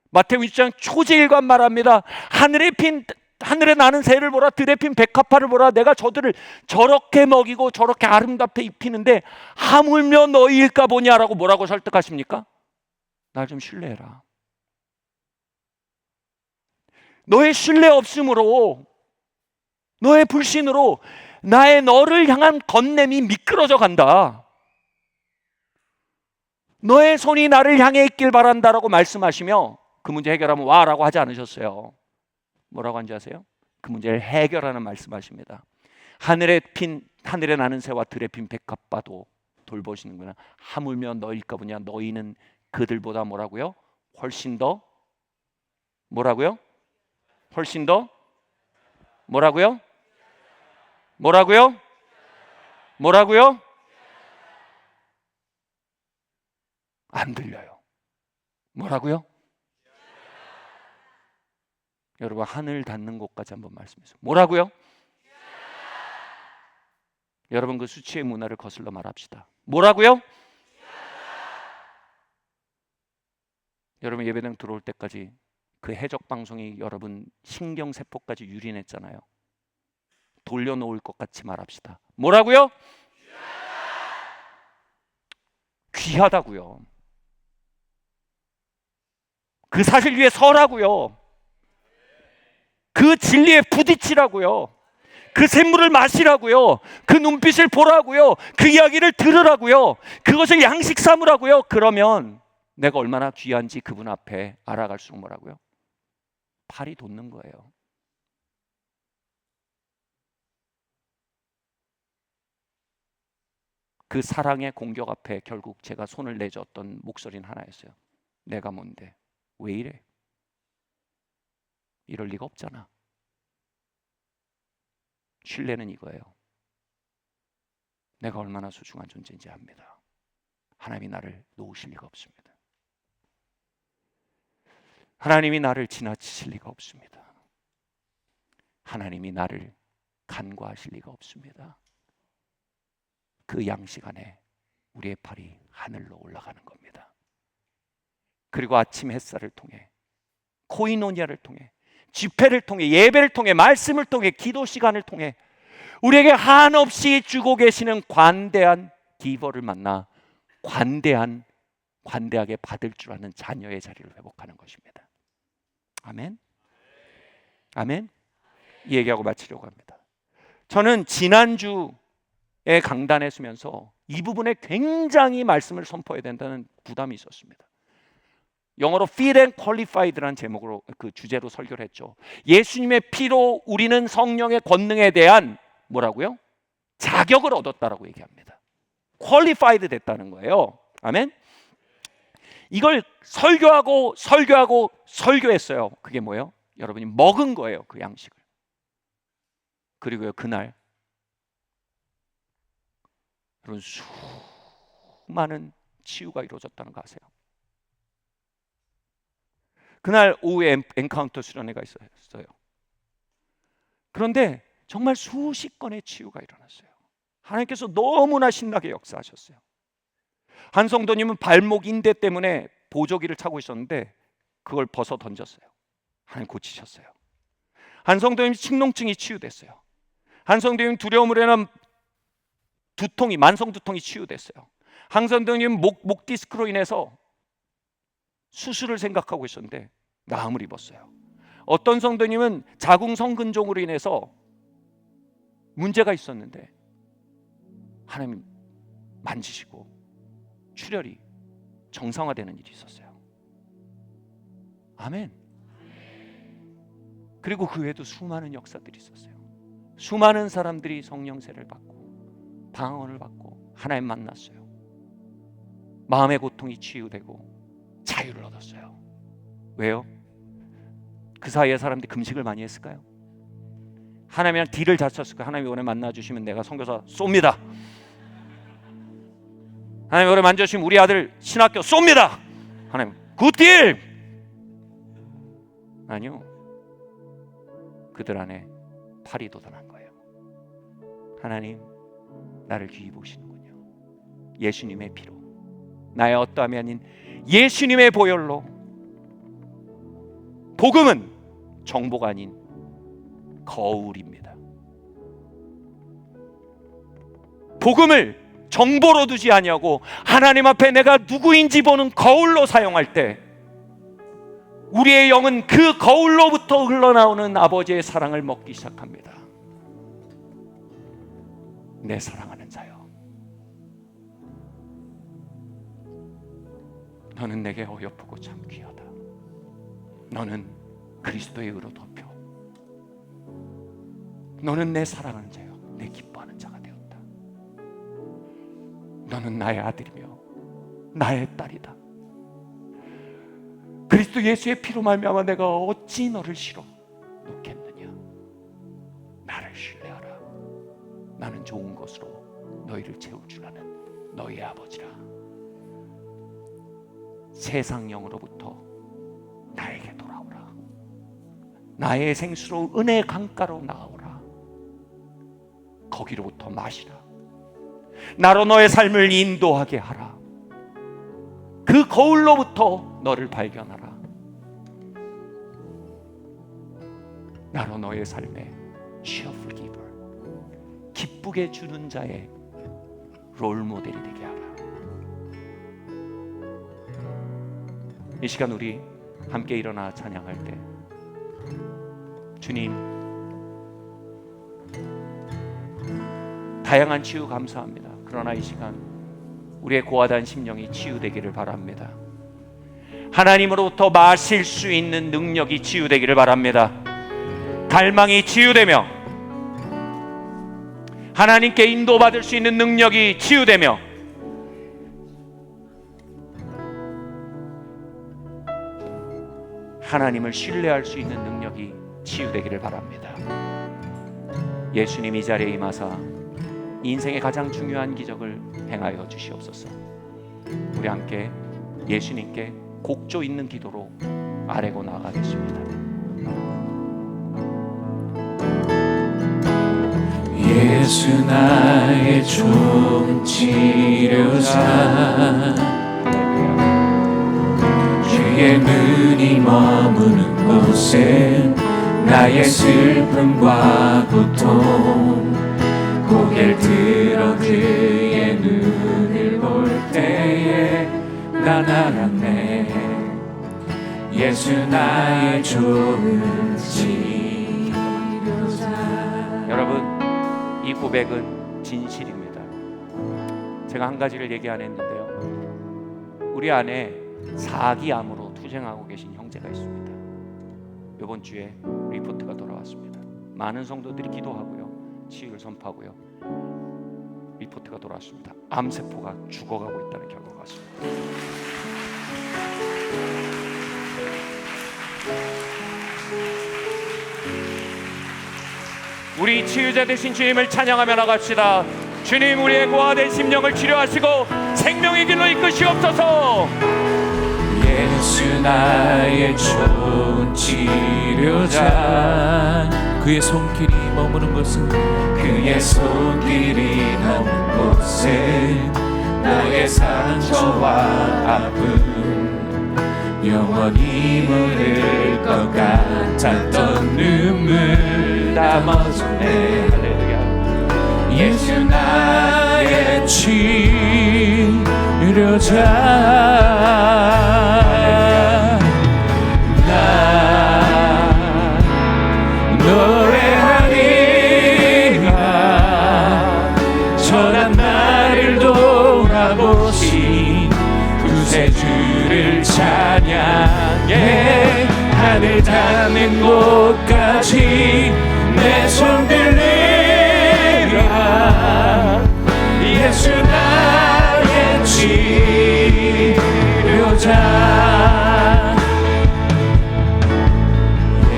마태복음 6장 초제일관 말합니다. 하늘에 나는 새를 보라, 들에 핀 백합화를 보라. 내가 저들을 저렇게 먹이고 저렇게 아름답게 입히는데 하물며 너희일까 보냐라고 뭐라고 설득하십니까? 날 좀 신뢰해라. 너의 신뢰 없음으로, 너의 불신으로 너를 향한 건냄이 미끄러져 간다. 너의 손이 나를 향해 있길 바란다라고 말씀하시며 그 문제 해결하면 와라고 하지 않으셨어요. 뭐라고 한지 아세요? 그 문제를 해결하는 말씀하십니다. 하늘에 나는 새와 들에 핀 백합화도 돌보시는구나. 하물며 너희일까 보냐. 너희는 그들보다 뭐라고요? 훨씬 더 뭐라고요? 훨씬 더 뭐라고요? 뭐라고요? 뭐라고요? 안 들려요. 뭐라고요? 여러분 하늘 닿는 곳까지 한번 말씀해주세요. 뭐라고요? 여러분 그 수치의 문화를 거슬러 말합시다. 뭐라고요? 여러분 예배당 들어올 때까지 그 해적 방송이 여러분 신경세포까지 유린했잖아요. 돌려놓을 것 같이 말합시다. 뭐라고요? 귀하다고요. 그 사실 위에 서라고요. 그 진리에 부딪히라고요. 그 샘물을 마시라고요. 그 눈빛을 보라고요. 그 이야기를 들으라고요. 그것을 양식 삼으라고요. 그러면 내가 얼마나 귀한지 그분 앞에 알아갈수록 뭐라고요? 팔이 돋는 거예요. 그 사랑의 공격 앞에 결국 제가 손을 내줬던 목소리는 하나였어요. 내가 뭔데? 왜 이래? 이럴 리가 없잖아. 신뢰는 이거예요. 내가 얼마나 소중한 존재인지 압니다. 하나님이 나를 놓으실 리가 없습니다. 하나님이 나를 지나치실 리가 없습니다. 하나님이 나를 간과하실 리가 없습니다. 그 양식 안에 우리의 팔이 하늘로 올라가는 겁니다. 그리고 아침 햇살을 통해, 코이노니아를 통해, 집회를 통해, 예배를 통해, 말씀을 통해, 기도 시간을 통해 우리에게 한없이 주고 계시는 관대한 기버를 만나 관대하게 받을 줄 아는 자녀의 자리를 회복하는 것입니다. 아멘. 아멘. 이 얘기하고 마치려고 합니다. 저는 지난주에 강단에 서면서 이 부분에 굉장히 말씀을 선포해야 된다는 부담이 있었습니다. 영어로 Fit and Qualified라는 제목으로 그 주제로 설교를 했죠. 예수님의 피로 우리는 성령의 권능에 대한 뭐라고요? 자격을 얻었다라고 얘기합니다. Qualified 됐다는 거예요. 아멘. 이걸 설교했어요. 그게 뭐예요? 여러분이 먹은 거예요. 그 양식을. 그리고요 그날 여러분 수많은 치유가 이루어졌다는 거 아세요? 그날 오후에 엔카운터 수련회가 있었어요. 그런데 정말 수십 건의 치유가 일어났어요. 하나님께서 너무나 신나게 역사하셨어요. 한 성도님은 발목 인대 때문에 보조기를 차고 있었는데 그걸 벗어 던졌어요. 하나님 고치셨어요. 한 성도님 식농증이 치유됐어요. 한 성도님 두려움으로 인한 만성 두통이 치유됐어요. 한 성도님 목 디스크로 인해서 수술을 생각하고 있었는데 나음을 입었어요. 어떤 성도님은 자궁성근종으로 인해서 문제가 있었는데 하나님 만지시고 출혈이 정상화되는 일이 있었어요. 아멘. 그리고 그 외에도 수많은 역사들이 있었어요. 수많은 사람들이 성령세를 받고 방언을 받고 하나님 만났어요. 마음의 고통이 치유되고 자유를 얻었어요. 왜요? 그 사이에 사람들이 금식을 많이 했을까요? 하나님이랑 딜을 잘 쳤을까요? 하나님이 오늘 만나주시면 내가 선교사 쏩니다. 하나님이 오늘 만져주시면 우리 아들 신학교 쏩니다. 하나님 굿딜! 아니요, 그들 안에 팔이 돋아난 거예요. 하나님, 나를 귀히 보시는군요. 예수님의 피로, 나의 어떠함이 아닌 예수님의 보혈로. 복음은 정보가 아닌 거울입니다. 복음을 정보로 두지 아니하고 하나님 앞에 내가 누구인지 보는 거울로 사용할 때 우리의 영은 그 거울로부터 흘러나오는 아버지의 사랑을 먹기 시작합니다. 내 사랑하는 자여, 너는 내게 어여쁘고 참 귀하다. 너는 그리스도의 의로 덮여. 너는 내 사랑하는 자여, 내 기뻐하는 자가 되었다. 너는 나의 아들이며 나의 딸이다. 그리스도 예수의 피로 말미암아 내가 어찌 너를 싫어 놓겠느냐. 나를 신뢰하라. 나는 좋은 것으로 너희를 채울 줄 아는 너희의 아버지라. 세상 영으로부터 나에게 돌아오라. 나의 생수로 은혜 강가로 나아오라. 거기로부터 마시라. 나로 너의 삶을 인도하게 하라. 그 거울로부터 너를 발견하라. 나로 너의 삶에 cheerful giver, 기쁘게 주는 자의 롤모델이 되게 하라. 이 시간 우리 함께 일어나 찬양할 때 주님, 다양한 치유 감사합니다. 그러나 이 시간 우리의 고아단 심령이 치유되기를 바랍니다. 하나님으로부터 마실 수 있는 능력이 치유되기를 바랍니다. 갈망이 치유되며 하나님께 인도받을 수 있는 능력이 치유되며 하나님을 신뢰할 수 있는 능력이 치유되기를 바랍니다. 예수님 이 자리에 임하사 인생의 가장 중요한 기적을 행하여 주시옵소서. 우리 함께 예수님께 곡조 있는 기도로 아뢰고 나아가겠습니다. 예수 나의 좋은 치료자, 주의 눈이 머무는 곳에 나의 슬픔과 고통, 고개를 들어 그의 눈을 볼 때에 난 알았네. 예수 나의 좋은 치료자. 여러분, 이 고백은 진실입니다. 제가 한 가지를 얘기 안 했는데요, 우리 안에 사기암으로 투쟁하고 계신 형제가 있습니다. 이번 주에 리포트가 돌아왔습니다. 많은 성도들이 기도하고요, 치유를 선포하고요, 리포트가 돌아왔습니다. 암세포가 죽어가고 있다는 결과가 왔습니다. 우리 치유자 되신 주님을 찬양하며 나갑시다. 주님, 우리의 고아된 심령을 치료하시고 생명의 길로 이끄시옵소서. 예수 나의 좋은 치료자, 그의 손길이 머무는 곳은, 그의 손길이 머무는 곳에 나의 상처와 아픔, 영원히 묻을 것 같았던 눈물 다 멎었네. 할렐루야. 예수 나의 치료자, 나 노래하리라. 전한 나를 도 구세주를 찬양해 하늘 닿는 곳까지 내 손 들리라 예수 나의 치료자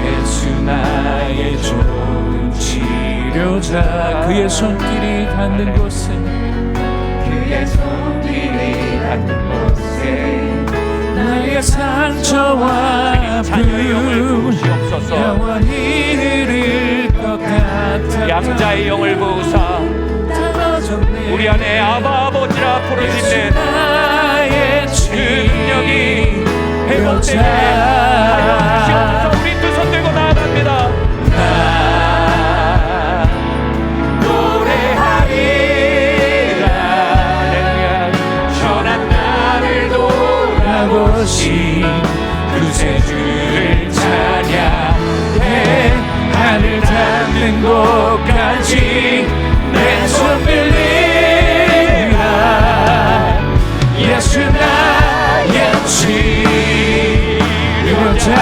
예수 나의 좋은 치료자 그의 손길이 닿는 곳에 그의 손길이 닿는 곳에 나의 상처와 자녀의 영을 아픔 부으시옵소서. 영원히 흐를 것 같아 양자의 영을 부으사 우리 안에 아바 아버지라 부르짖는 나의 그 능력이 회복되게 하여 주시옵소서. 우리 두 손 들고 나아갑니다. 나 노래하리라 전한 나를 돌아보신 구세주를 찬양해 하늘 닿는 곳까지 내 손 들리라 예수 나의 치료자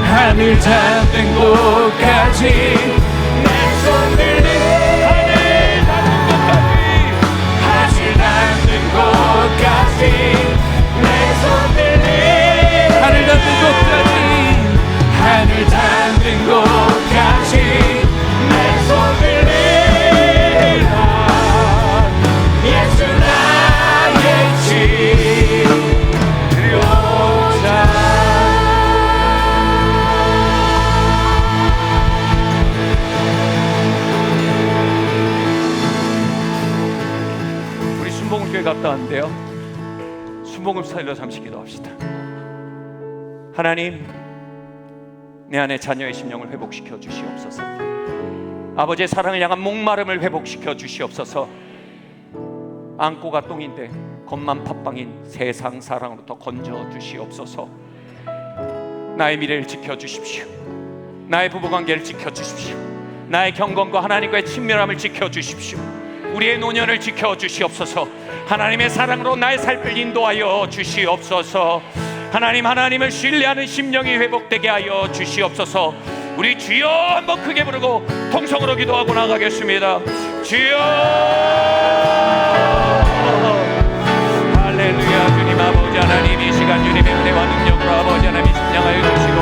하늘 닿는 곳까지 내 손 들리라 하늘 닿는 곳까지 내 손 들리라 하늘 닿는 곳까지 하늘 닿는 곳까지 내 손 들리라 예수 나의 치료자 교회 갔다 왔는데요. 순복음 스타일로 잠시 기도합시다. 하나님, 내 안에 자녀의 심령을 회복시켜 주시옵소서. 아버지의 사랑을 향한 목마름을 회복시켜 주시옵소서. 안고가 똥인데 겉만 팥빵인 세상 사랑으로부터 건져 주시옵소서. 나의 미래를 지켜 주십시오. 나의 부부관계를 지켜 주십시오. 나의 경건과 하나님과의 친밀함을 지켜 주십시오. 우리의 노년을 지켜 주시옵소서. 하나님의 사랑으로 나의 삶을 인도하여 주시옵소서. 하나님을 신뢰하는 심령이 회복되게 하여 주시옵소서. 우리 주여 한번 크게 부르고 통성으로 기도하고 나가겠습니다. 주여, 할렐루야. 주님 아버지 하나님, 이 시간 주님의 은혜와 능력으로 아버지 하나님 심령하여 주시고,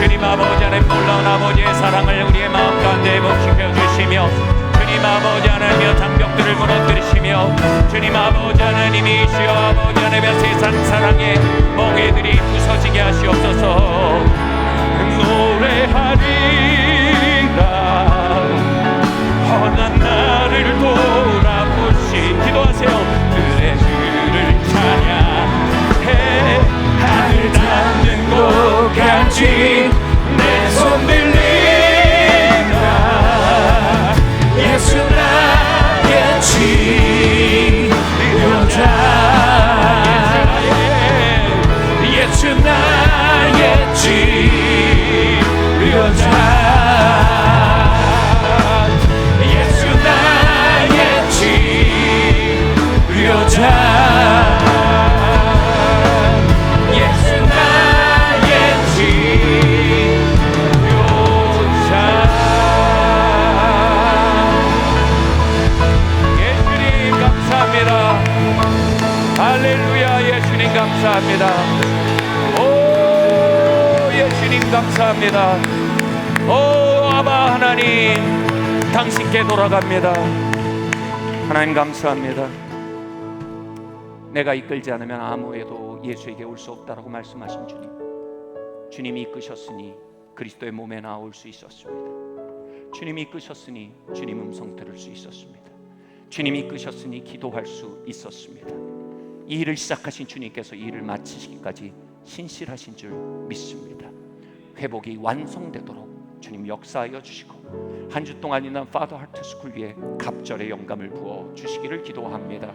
주님 아버지 하나님 놀라운 아버지의 사랑을 우리의 마음 가운데 회복시켜 주시며, 주님 아버지 하나님여 장벽들을 무너뜨리시며, 주님 아버지 하나님이시여 아버지 하나님의 세상 사랑의 멍에들이 부서지게 하시옵소서. 노래하리라 허난 나를 돌아보시. 기도하세요. 그의 주를 찬양해 하늘 닿는 곳까지 내 손 들리라 예수 나의 치 감사합니다. 오 예수님 감사합니다. 오 아바 하나님, 당신께 돌아갑니다. 하나님 감사합니다. 내가 이끌지 않으면 아무에도 예수에게 올 수 없다라고 말씀하신 주님, 주님이 이끄셨으니 그리스도의 몸에 나올 수 있었습니다. 주님이 이끄셨으니 주님 음성 들을 수 있었습니다. 주님이 이끄셨으니 기도할 수 있었습니다. 이 일을 시작하신 주님께서 이 일을 마치시기까지 신실하신 줄 믿습니다. 회복이 완성되도록 주님 역사하여 주시고, 한 주 동안 있는 파더 하트 스쿨 위에 갑절의 영감을 부어 주시기를 기도합니다.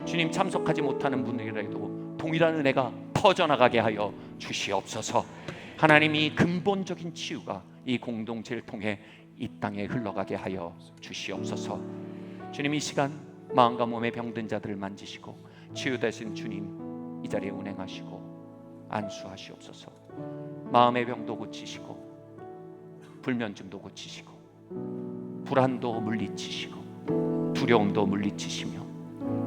주님, 참석하지 못하는 분들에게도 동일한 은혜가 퍼져나가게 하여 주시옵소서. 하나님이 근본적인 치유가 이 공동체를 통해 이 땅에 흘러가게 하여 주시옵소서. 주님, 이 시간 마음과 몸에 병든 자들을 만지시고 치유되신 주님, 이 자리에 운행하시고 안수하시옵소서. 마음의 병도 고치시고 불면증도 고치시고 불안도 물리치시고 두려움도 물리치시며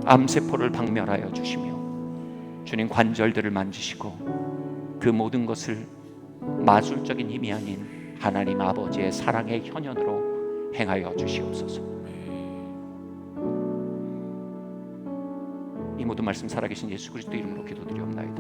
암세포를 박멸하여 주시며, 주님 관절들을 만지시고 그 모든 것을 마술적인 힘이 아닌 하나님 아버지의 사랑의 현현으로 행하여 주시옵소서. 이 모든 말씀 살아계신 예수 그리스도 이름으로 기도드리옵나이다.